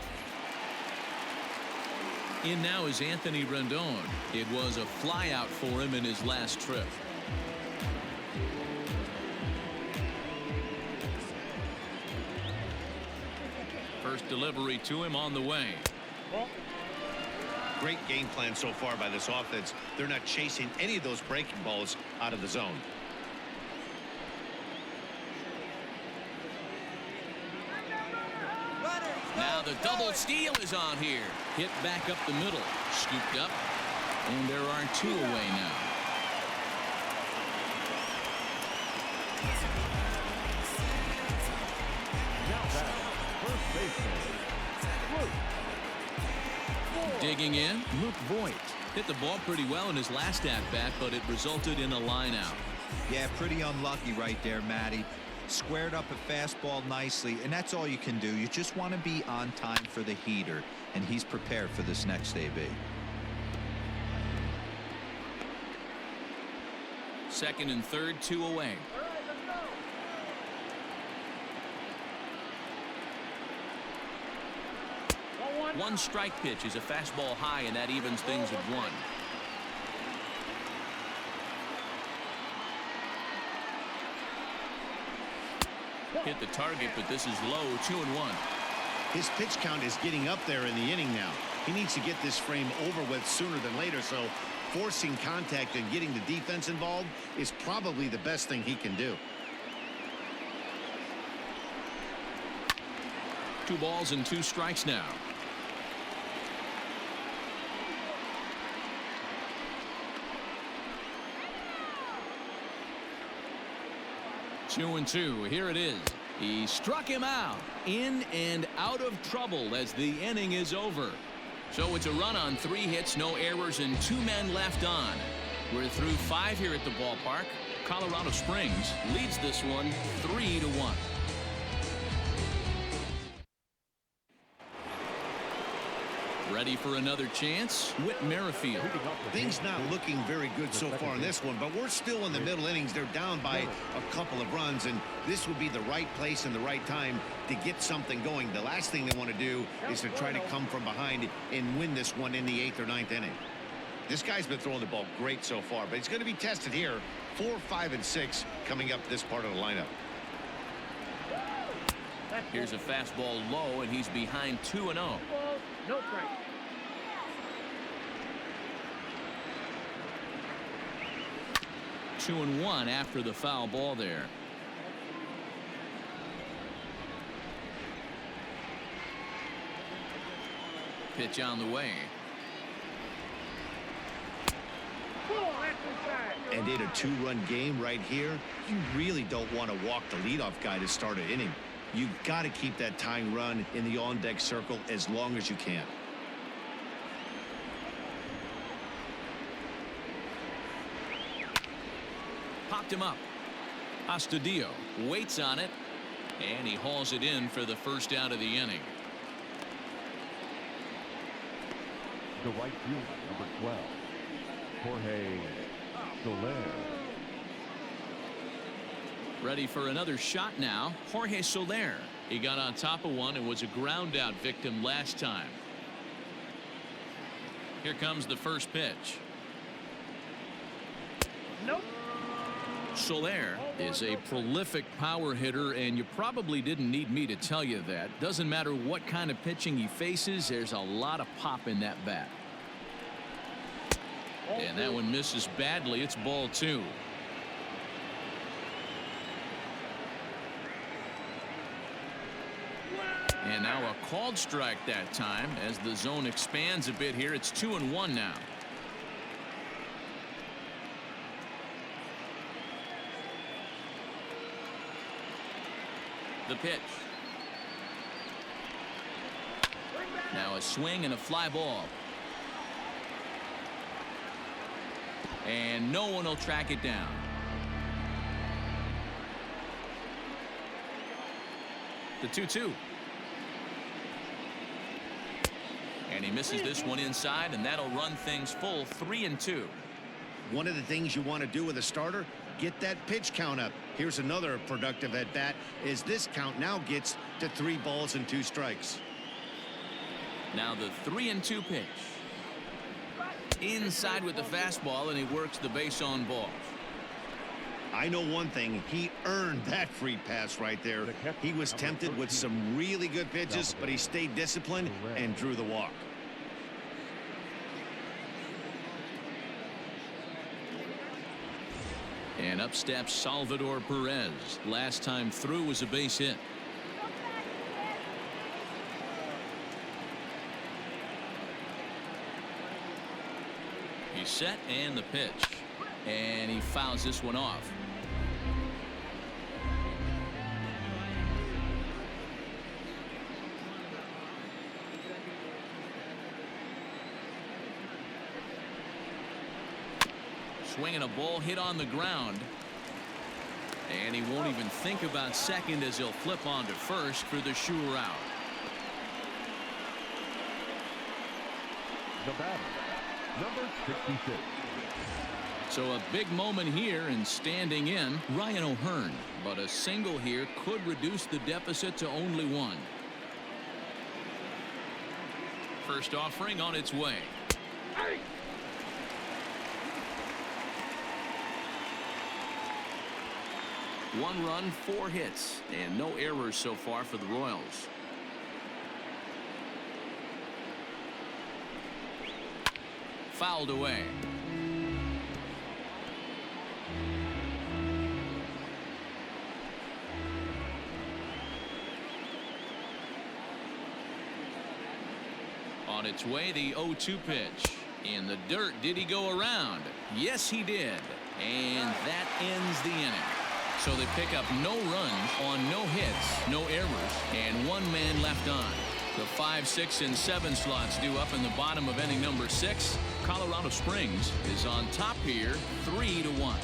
In now is Anthony Rendon. It was a fly out for him in his last trip. First delivery to him on the way. Great game plan so far by this offense. They're not chasing any of those breaking balls out of the zone. Now the double steal is on here. Hit back up the middle. Scooped up. And there are two away now. Digging in, Luke Voigt hit the ball pretty well in his last at-bat, but it resulted in a line out. Yeah, pretty unlucky right there, Matty. Squared up a fastball nicely, and that's all you can do. You just want to be on time for the heater, and he's prepared for this next AB. Second and third, two away. One strike pitch is a fastball high, and that evens things at one. Hit the target, but this is low. 2-1. His pitch count is getting up there in the inning now. He needs to get this frame over with sooner than later, so forcing contact and getting the defense involved is probably the best thing he can do. 2 balls and 2 strikes now. Two and two. Here it is. He struck him out. In and out of trouble as the inning is over. So it's a run on 3 hits, no errors, and 2 men left on. We're through 5 here at the ballpark. Colorado Springs leads this one 3-1. Ready for another chance? Whit Merrifield. Things not looking very good so far in this one, but we're still in the middle innings. They're down by a couple of runs, and this would be the right place and the right time to get something going. The last thing they want to do is to try to come from behind and win this one in the 8th or 9th inning. This guy's been throwing the ball great so far, but he's going to be tested here. 4, 5, and 6 coming up this part of the lineup. Here's a fastball low, and he's behind 2-0. No strike. Two and 1 after the foul ball there. Pitch on the way. And in a 2-run game right here, you really don't want to walk the leadoff guy to start an inning. You've got to keep that tying run in the on-deck circle as long as you can. Popped him up. Astudillo waits on it, and he hauls it in for the first out of the inning. The right fielder, number 12, Jorge Soler. Ready for another shot now. Jorge Soler. He got on top of one and was a ground out victim last time. Here comes the first pitch. Nope. Soler is a prolific power hitter, and you probably didn't need me to tell you that. Doesn't matter what kind of pitching he faces, there's a lot of pop in that bat. And that one misses badly. It's ball 2. And now a called strike that time as the zone expands a bit here. It's 2-1 now. The pitch. Now a swing and a fly ball. And no one will track it down. The 2-2. And he misses this one inside, and that'll run things full 3-2. One of the things you want to do with a starter, get that pitch count up. Here's another productive at bat as this count now gets to 3 balls and 2 strikes. Now the 3-2 pitch. Inside with the fastball, and he works the base on balls. I know one thing, he earned that free pass right there. He was tempted with some really good pitches, but he stayed disciplined and drew the walk. And up steps Salvador Perez. Last time through was a base hit. He's set, and the pitch. And he fouls this one off. Swinging a ball hit on the ground. And he won't even think about second as he'll flip on to first for the sure out. The batter, number 66. So a big moment here and standing in Ryan O'Hearn, but a single here could reduce the deficit to only 1. First offering on its way. Hey. One run, 4 hits, and no errors so far for the Royals. Fouled away. On its way, the 0-2 pitch. In the dirt, did he go around? Yes, he did. And that ends the inning. So they pick up no runs on no hits, no errors, and 1 man left on. The 5, 6, and 7 slots due up in the bottom of inning number 6. Colorado Springs is on top here, 3-1.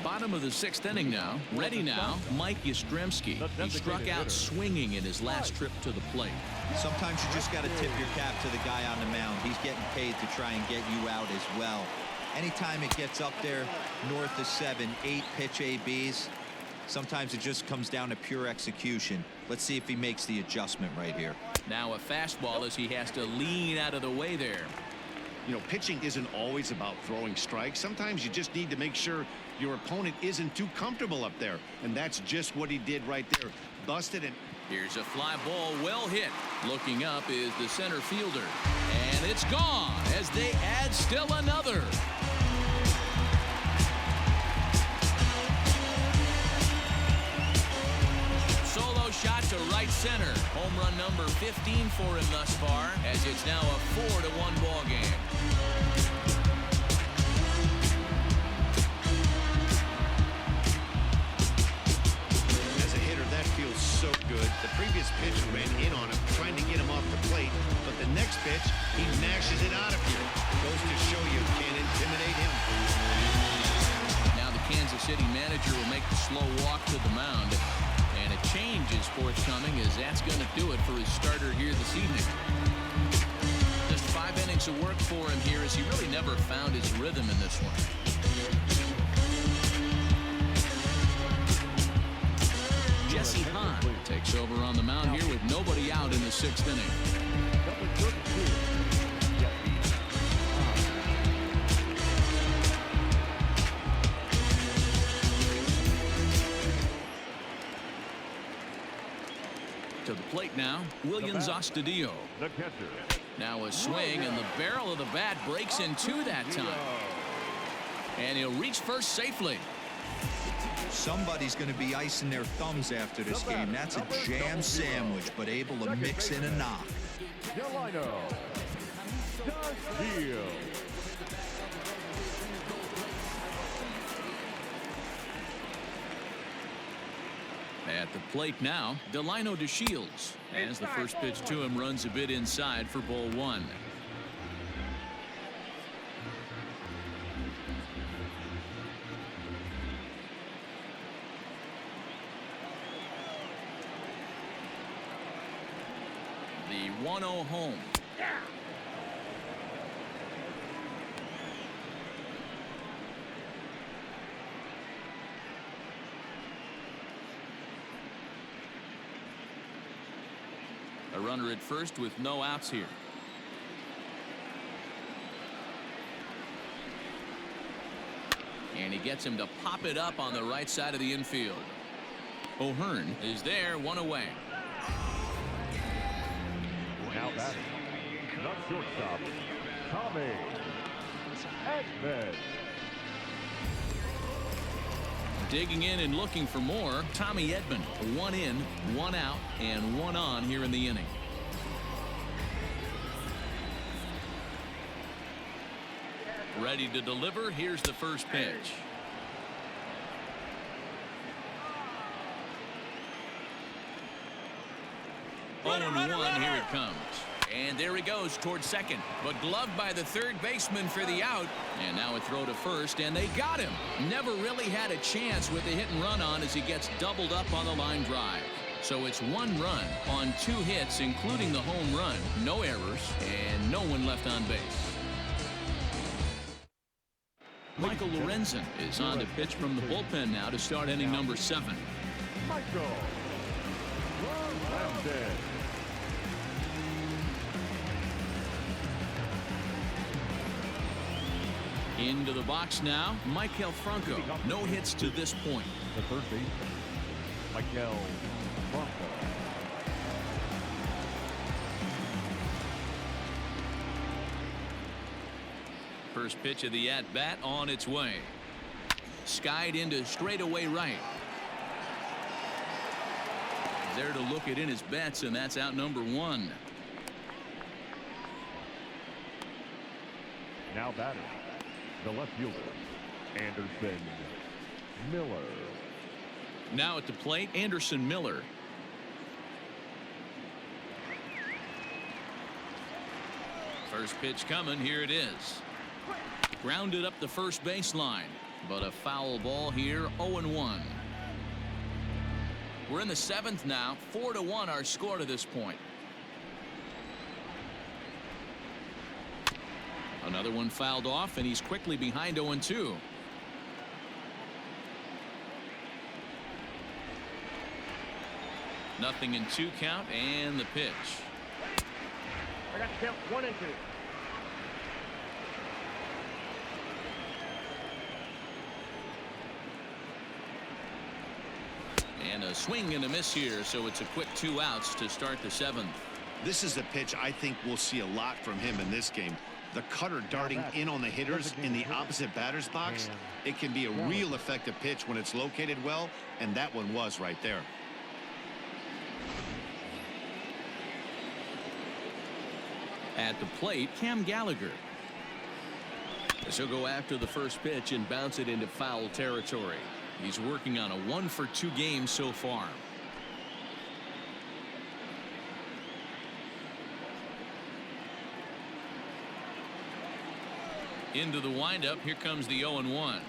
Bottom of the 6th inning now. Ready now, Mike Yastrzemski. He struck out swinging in his last trip to the plate. Sometimes you just got to tip your cap to the guy on the mound. He's getting paid to try and get you out as well. Anytime it gets up there north of 7, 8 pitch ABs, sometimes it just comes down to pure execution. Let's see if he makes the adjustment right here. Now a fastball as he has to lean out of the way there. You know, pitching isn't always about throwing strikes. Sometimes you just need to make sure your opponent isn't too comfortable up there. And that's just what he did right there. Busted it. Here's a fly ball well hit. Looking up is the center fielder. And it's gone as they add still another. Solo shot to right center. Home run number 15 for him thus far, as it's now a 4-1 ball game. As a hitter, that feels so good. The previous pitcher ran in on him, trying to get him off the plate, but the next pitch, he mashes it out of here. Goes to show you can't intimidate him. Now the Kansas City manager will make the slow walk to the mound. And a change is forthcoming, as that's going to do it for his starter here this evening. Just 5 innings of work for him here, as he really never found his rhythm in this one. Jesse Hahn takes over on the mound here with nobody out in the 6th inning. To the plate now, William Astudillo. The catcher. Now a swing, and the barrel of the bat breaks in two that time. And he'll reach first safely. Somebody's going to be icing their thumbs after this game. That's a jam sandwich, but able to mix in a knock. Delino. Steele. At the plate now, Delino DeShields, as the first pitch to him runs a bit inside for ball 1. The 1-0 home. A runner at first with no outs here. And he gets him to pop it up on the right side of the infield. O'Hearn is there, 1 away. Now batting, the shortstop, Tommy Edman. Digging in and looking for more, Tommy Edman. 1 in, 1 out, and 1 on here in the inning. Ready to deliver. Here's the first pitch. Run, 0-1, here it comes. And there he goes towards second, but gloved by the third baseman for the out. And now a throw to first, and they got him. Never really had a chance with the hit and run on, as he gets doubled up on the line drive. So it's 1 run on 2 hits, including the home run. No errors, and no one left on base. Michael Lorenzen is on to pitch from the bullpen now to start inning number 7. Michael Lorenzen. Into the box now, Maikel Franco. No hits to this point. The third baseman, Maikel Franco. First pitch of the at-bat on its way. Skied into straightaway right. There to look it in his bets, and that's out number 1. Now batting, the left fielder, Anderson Miller. Now at the plate, Anderson Miller. First pitch coming. Here it is. Grounded up the first baseline, but a foul ball here. 0-1. We're in the 7th now. 4-1 our score to this point. Another one fouled off, and he's quickly behind 0-2. Nothing in 2 count, and the pitch. I got to count 1 and 2. And a swing and a miss here, so it's a quick 2 outs to start the 7th. This is a pitch I think we'll see a lot from him in this game. The cutter darting in on the hitters in the opposite batter's box. It can be a real effective pitch when it's located well, and that one was right there. At the plate, Cam Gallagher. He'll go after the first pitch and bounce it into foul territory. He's working on a 1-for-2 game so far. Into the windup. Here comes the 0-1.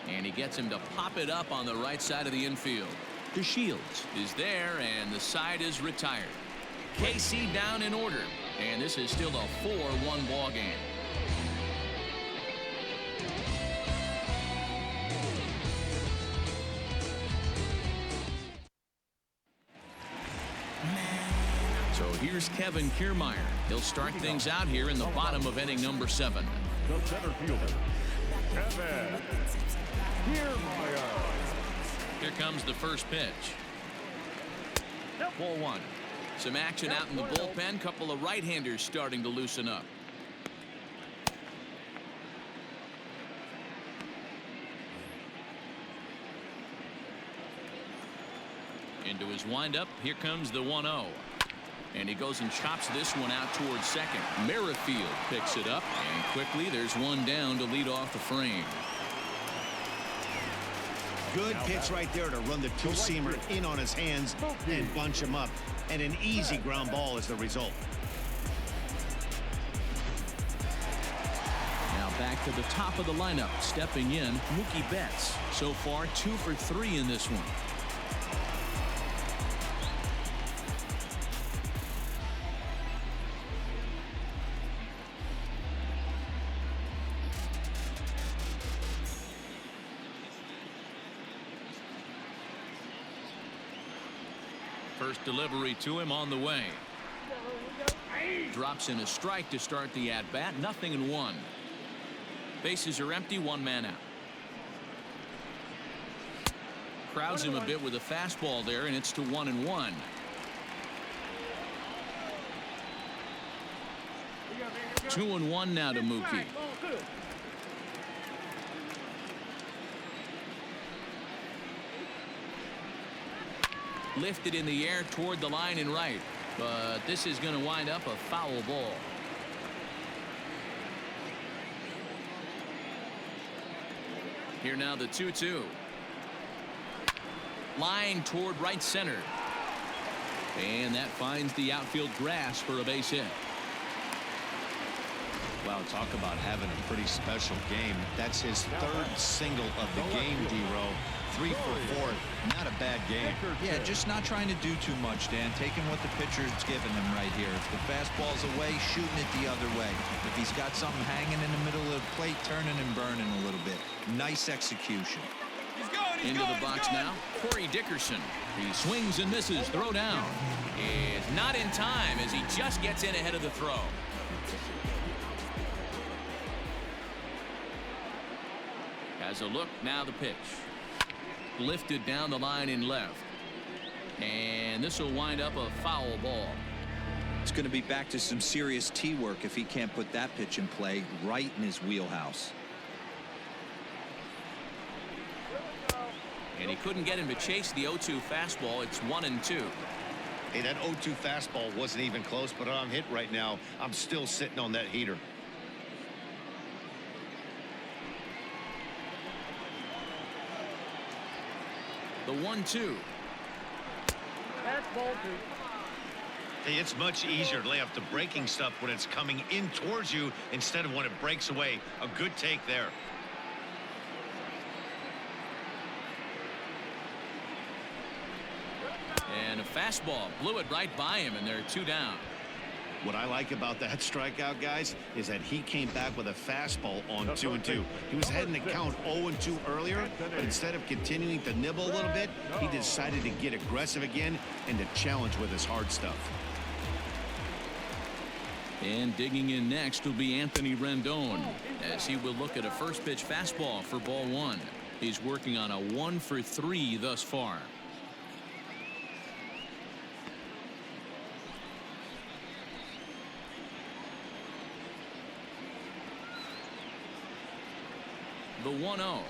And he gets him to pop it up on the right side of the infield. DeShields is there, and the side is retired. KC down in order, and this is still a 4-1 ball game. So here's Kevin Kiermaier. He'll start things out here in the bottom of inning number 7. The center fielder, Kevin Kiermaier. Here comes the first pitch. Ball 1. Some action out in the bullpen. Couple of right-handers starting to loosen up. Into his windup. Here comes the 1-0. And he goes and chops this one out towards second. Merrifield picks it up, and quickly there's one down to lead off the frame. Good pitch right there to run the two-seamer in on his hands and bunch him up. And an easy ground ball is the result. Now back to the top of the lineup. Stepping in, Mookie Betts. So far 2 for 3 in this one. First delivery to him on the way. Drops in a strike to start the at-bat. 0-1. Bases are empty. 1 man out. Crowds him a bit with a fastball there, and it's to 1-1. Two and 1 now to Mookie. Lifted in the air toward the line and right, but this is going to wind up a foul ball. Here now the 2-2. Line toward right center, and that finds the outfield grass for a base hit. Wow, talk about having a pretty special game. That's his 3rd single of the game, D-Row. 3 for 4. Not a bad game. Yeah, just not trying to do too much, Dan. Taking what the pitcher's giving him right here. If the fastball's away, shooting it the other way. If he's got something hanging in the middle of the plate, turning and burning a little bit. Nice execution. Into the box now, Corey Dickerson. He swings and misses. Throw down. Is not in time as he just gets in ahead of the throw. Has a look. Now the pitch. Lifted down the line in left. And this will wind up a foul ball. It's going to be back to some serious tee work if he can't put that pitch in play right in his wheelhouse. And he couldn't get him to chase the 0-2 fastball. It's 1-2. Hey, that 0-2 fastball wasn't even close, but I'm hit right now. I'm still sitting on that heater. The 1-2. That's ball two. Hey, it's much easier to lay off the breaking stuff when it's coming in towards you instead of when it breaks away. A good take there. And a fastball blew it right by him, and they're 2 down. What I like about that strikeout, guys, is that he came back with a fastball on 2-2. He was heading to count 0-2 earlier, but instead of continuing to nibble a little bit, he decided to get aggressive again and to challenge with his hard stuff. And digging in next will be Anthony Rendon, as he will look at a first pitch fastball for ball 1. He's working on a 1 for 3 thus far. The 1-0.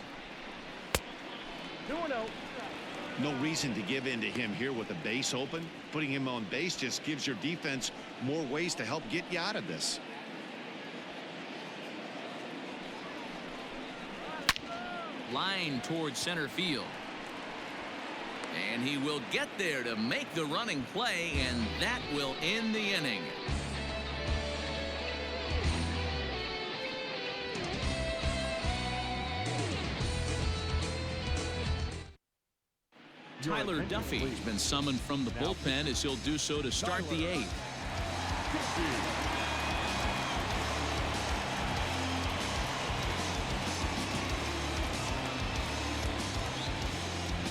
2-0. No reason to give in to him here with the base open. Putting him on base just gives your defense more ways to help get you out of this. Line towards center field. And he will get there to make the running play, and that will end the inning. Tyler Duffy has been summoned from the bullpen, as he'll do so to start the 8th.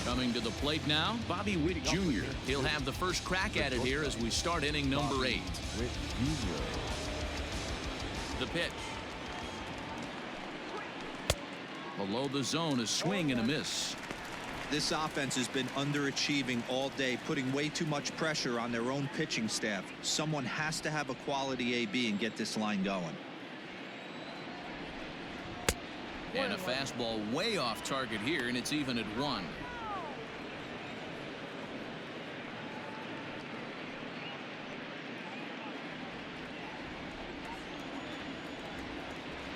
Coming to the plate now, Bobby Witt Jr. He'll have the first crack at it here as we start inning number 8. The pitch. Below the zone, a swing and a miss. This offense has been underachieving all day, putting way too much pressure on their own pitching staff. Someone has to have a quality AB and get this line going. And a fastball way off target here, and it's even at 1.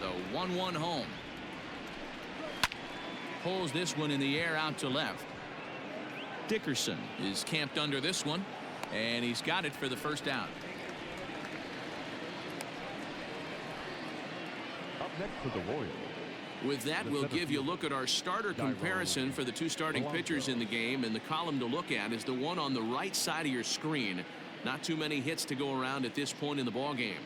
The 1-1 home. Pulls this one in the air out to left. Dickerson is camped under this one, and he's got it for the first out. Up next for the Royals. With that, we'll give you a look at our starter comparison for the 2 starting pitchers in the game, and the column to look at is the one on the right side of your screen. Not too many hits to go around at this point in the ball game.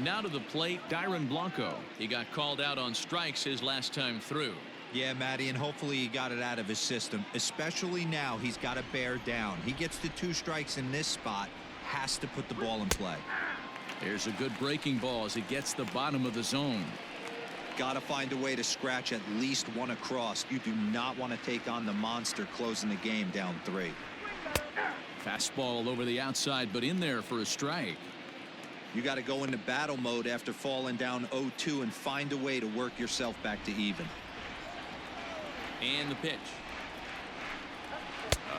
Now to the plate, Dyron Blanco. He got called out on strikes his last time through. Yeah, Matty, and hopefully he got it out of his system. Especially now, he's got to bear down. He gets the 2 strikes in this spot, has to put the ball in play. Here's a good breaking ball as it gets the bottom of the zone. Got to find a way to scratch at least 1 across. You do not want to take on the monster closing the game down 3. Fastball over the outside, but in there for a strike. You got to go into battle mode after falling down 0-2 and find a way to work yourself back to even. And the pitch.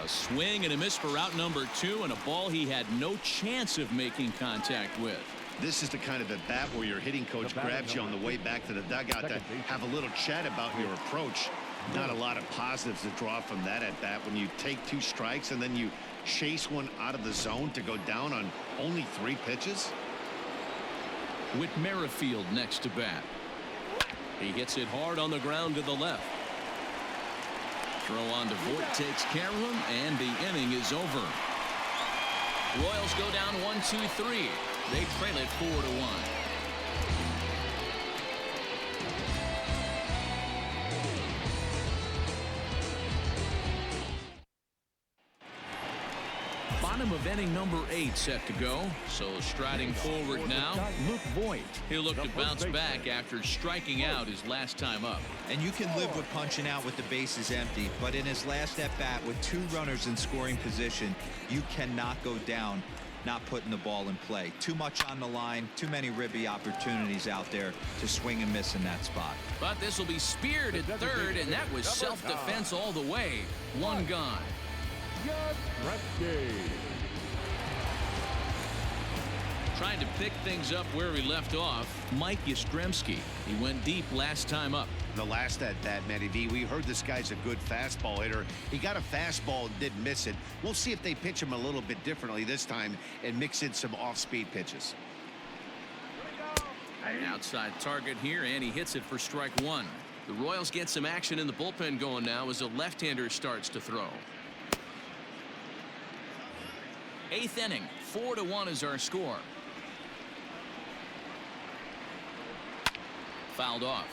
A swing and a miss for out number 2, and a ball he had no chance of making contact with. This is the kind of at bat where your hitting coach grabs you on the way back to the dugout to have a little chat about your approach. Not a lot of positives to draw from that at bat when you take 2 strikes and then you chase one out of the zone to go down on only 3 pitches. Whit Merrifield next to bat. He hits it hard on the ground to the left. Throw on to Voit, takes care of him, and the inning is over. Royals go down 1-2-3. They trail it 4-1. Bottom of inning number 8 set to go. So striding forward now, Luke Voit. He'll look to bounce back after striking out his last time up. And you can live with punching out with the bases empty, but in his last at bat with 2 runners in scoring position, you cannot go down not putting the ball in play. Too much on the line, too many ribby opportunities out there to swing and miss in that spot. But this will be speared at third, and that was self-defense all the way. 1 gone. Trying to pick things up where he left off, Mike Yastrzemski. He went deep last time up. The last at that, Matty V, we heard this guy's a good fastball hitter. He got a fastball and didn't miss it. We'll see if they pitch him a little bit differently this time and mix in some off-speed pitches. Outside target here, and he hits it for strike one. The Royals get some action in the bullpen going now as a left-hander starts to throw. Eighth inning, 4-1 is our score. Fouled off.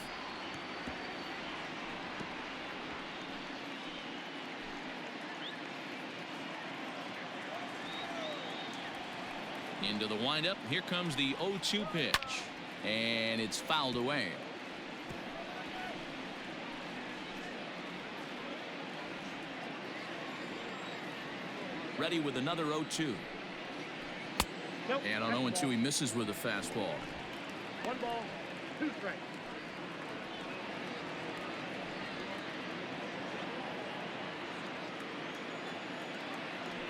Into the windup. Here comes the 0-2 pitch. And it's fouled away. Ready with another 0-2. Nope, And on 0-2 he misses with a fastball. 1 ball, 2 strikes.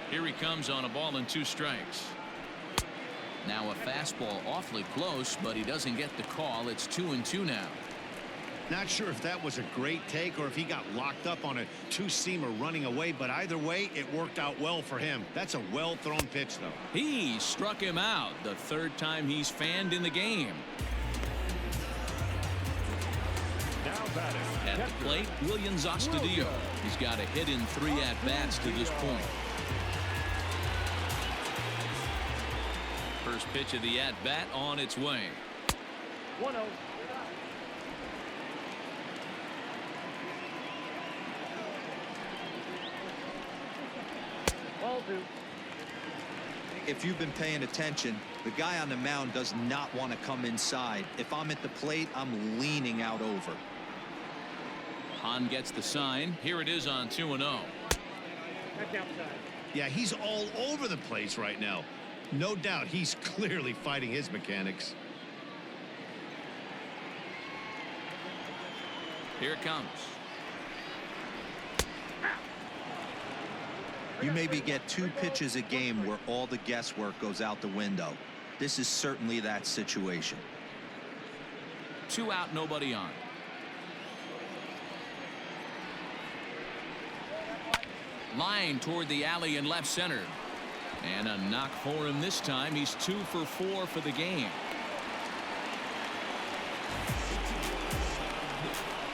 Here he comes on a ball and 2 strikes. Now a fastball awfully close, but he doesn't get the call. It's 2-2 now. Not sure if that was a great take or if he got locked up on a two-seamer running away, but either way, it worked out well for him. That's a well-thrown pitch, though. He struck him out the 3rd time he's fanned in the game. Now batting. At the plate, William Astudillo. He's got a hit in 3 at-bats to this point. First pitch of the at-bat on its way. 1-0. Ball 2. If you've been paying attention, the guy on the mound does not want to come inside. If I'm at the plate, I'm leaning out over. Hahn gets the sign. Here it is on 2-0. That's outside. Yeah, he's all over the place right now. No doubt he's clearly fighting his mechanics. Here it comes. You maybe get 2 pitches a game where all the guesswork goes out the window. This is certainly that situation. 2 out, nobody on. Line toward the alley in left center. And a knock for him this time. He's 2 for 4 for the game.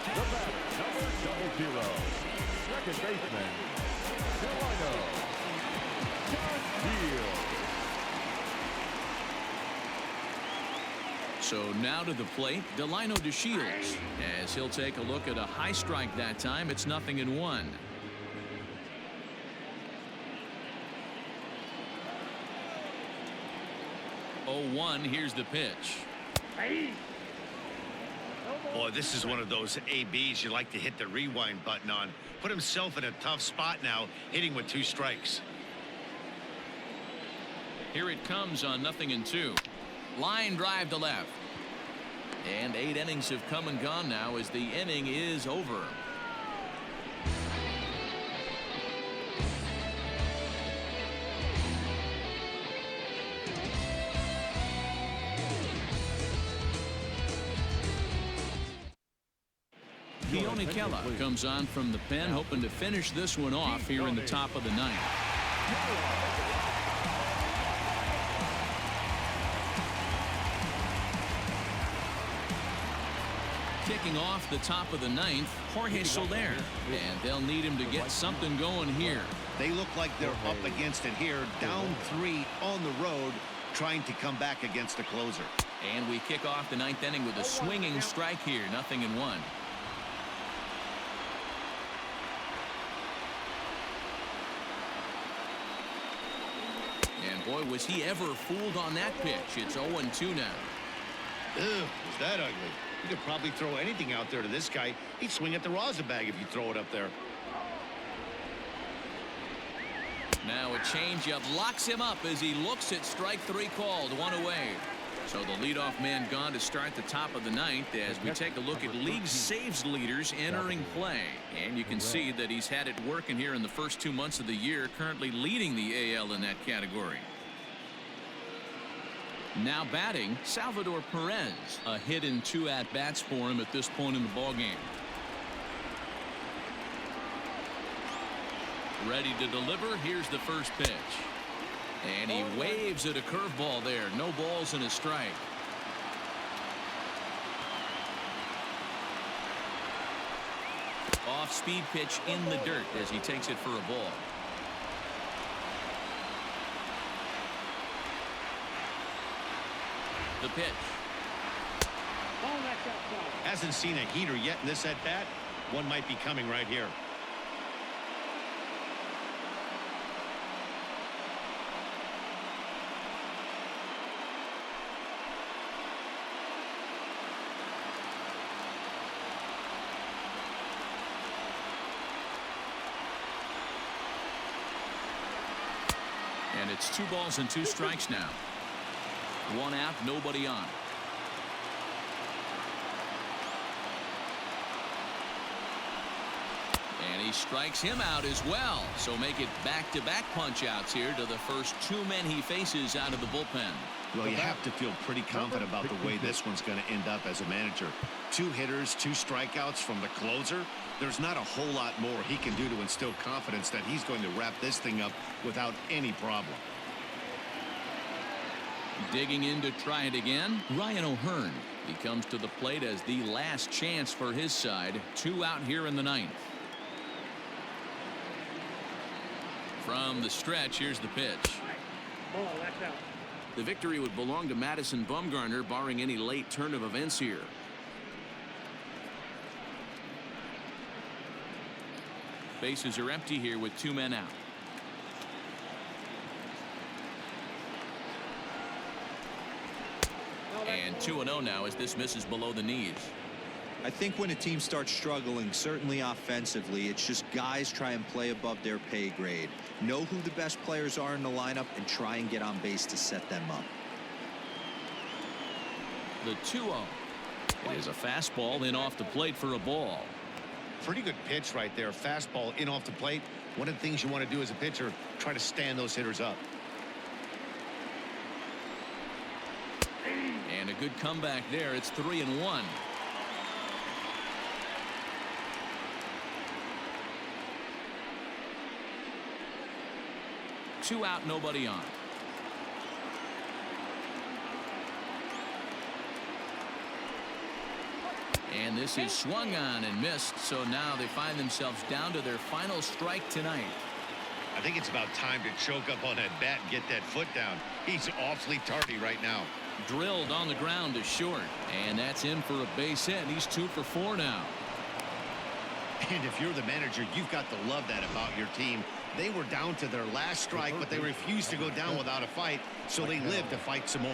The batter, number 00. Second baseman, Delino. So now to the plate, Delino DeShields, as he'll take a look at a high strike that time. It's 0-1. 0-1. Here's the pitch. Boy, this is one of those ABs you like to hit the rewind button on. Put himself in a tough spot now, hitting with 2 strikes. Here it comes on 0-2. Line drive to left. And 8 innings have come and gone now as the inning is over. Keone Kela comes on from the pen, hoping to finish this one off here in the top of the 9th. Kicking off the top of the 9th, Jorge Soler, and they'll need him to get something going here. They look like they're up against it here, down 3 on the road, trying to come back against the closer. And we kick off the 9th inning with a swinging strike here, 0-1. And boy, was he ever fooled on that pitch. It's 0-2 now. Ugh, was that ugly? You could probably throw anything out there to this guy. He'd swing at the rosin bag if you throw it up there. Now a changeup locks him up as he looks at strike 3 called, 1 away. So the leadoff man gone to start the top of the 9th as we take a look at league saves leaders entering play. And you can see that he's had it working here in the first 2 months of the year, currently leading the AL in that category. Now batting, Salvador Perez. A hit and 2 at-bats for him at this point in the ballgame. Ready to deliver. Here's the first pitch. And he waves at a curveball there. No balls and a strike. Off-speed pitch in the dirt as he takes it for a ball. The pitch. Hasn't seen a heater yet in this at-bat. One might be coming right here. And it's 2 balls and 2 strikes now. 1 out, nobody on. And he strikes him out as well. So make it back-to-back punch-outs here to the first 2 men he faces out of the bullpen. Well, you have to feel pretty confident about the way this one's going to end up as a manager. 2 hitters, 2 strikeouts from the closer. There's not a whole lot more he can do to instill confidence that he's going to wrap this thing up without any problem. Digging in to try it again, Ryan O'Hearn. He comes to the plate as the last chance for his side. 2 out here in the 9th. From the stretch, here's the pitch. That's out. The victory would belong to Madison Bumgarner, barring any late turn of events here. Bases are empty here with 2 men out. And 2-0 now as this misses below the knees. I think when a team starts struggling, certainly offensively, it's just guys try and play above their pay grade. Know who the best players are in the lineup and try and get on base to set them up. The 2-0. It is a fastball in off the plate for a ball. Pretty good pitch right there. Fastball in off the plate. One of the things you want to do as a pitcher, try to stand those hitters up. And a good comeback there. It's 3-1. Two out, nobody on. And this is swung on and missed, so now they find themselves down to their final strike tonight. I think it's about time to choke up on that bat and get that foot down. He's awfully tardy right now. Drilled on the ground to short, and that's in for a base hit. He's 2 for 4 now. And if you're the manager, you've got to love that about your team. They were down to their last strike, but they refused to go down without a fight, so they lived to fight some more.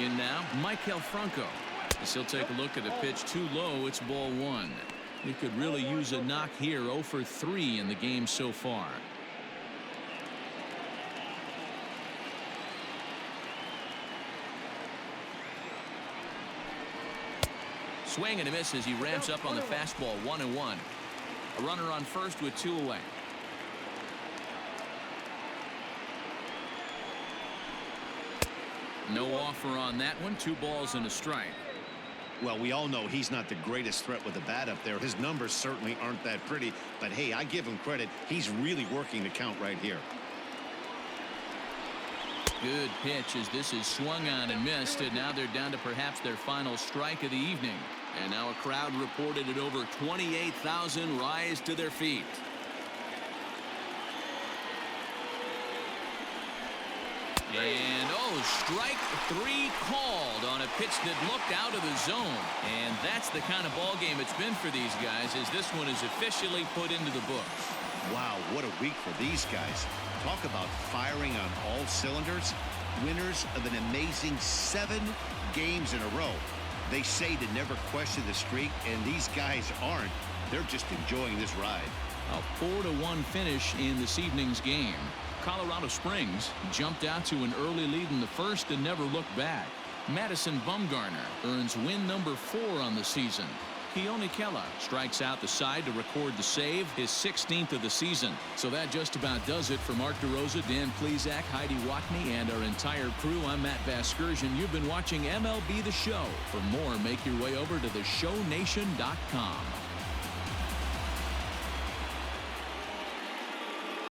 In now, Maikel Franco. As he'll take a look at a pitch too low. It's ball 1. He could really use a knock here. 0 for 3 in the game so far. Swing and a miss as he ramps up on the fastball. 1-1. A runner on first with 2 away. No offer on that one. 2 balls and a strike. Well, we all know he's not the greatest threat with the bat up there. His numbers certainly aren't that pretty, but hey, I give him credit. He's really working the count right here. Good pitch as this is swung on and missed, and now they're down to perhaps their final strike of the evening. And now a crowd reported at over 28,000 rise to their feet. And strike 3 called on a pitch that looked out of the zone. And that's the kind of ball game it's been for these guys, as this one is officially put into the books. Wow, what a week for these guys. Talk about firing on all cylinders. Winners of an amazing 7 games in a row. They say to never question the streak, and these guys aren't. They're just enjoying this ride. A 4-1 finish in this evening's game. Colorado Springs jumped out to an early lead in the first and never looked back. Madison Bumgarner earns win number 4 on the season. Keone Kela strikes out the side to record the save, his 16th of the season. So that just about does it for Mark DeRosa, Dan Plesac, Heidi Watney, and our entire crew. I'm Matt Vasgersian. You've been watching MLB The Show. For more, make your way over to theshownation.com.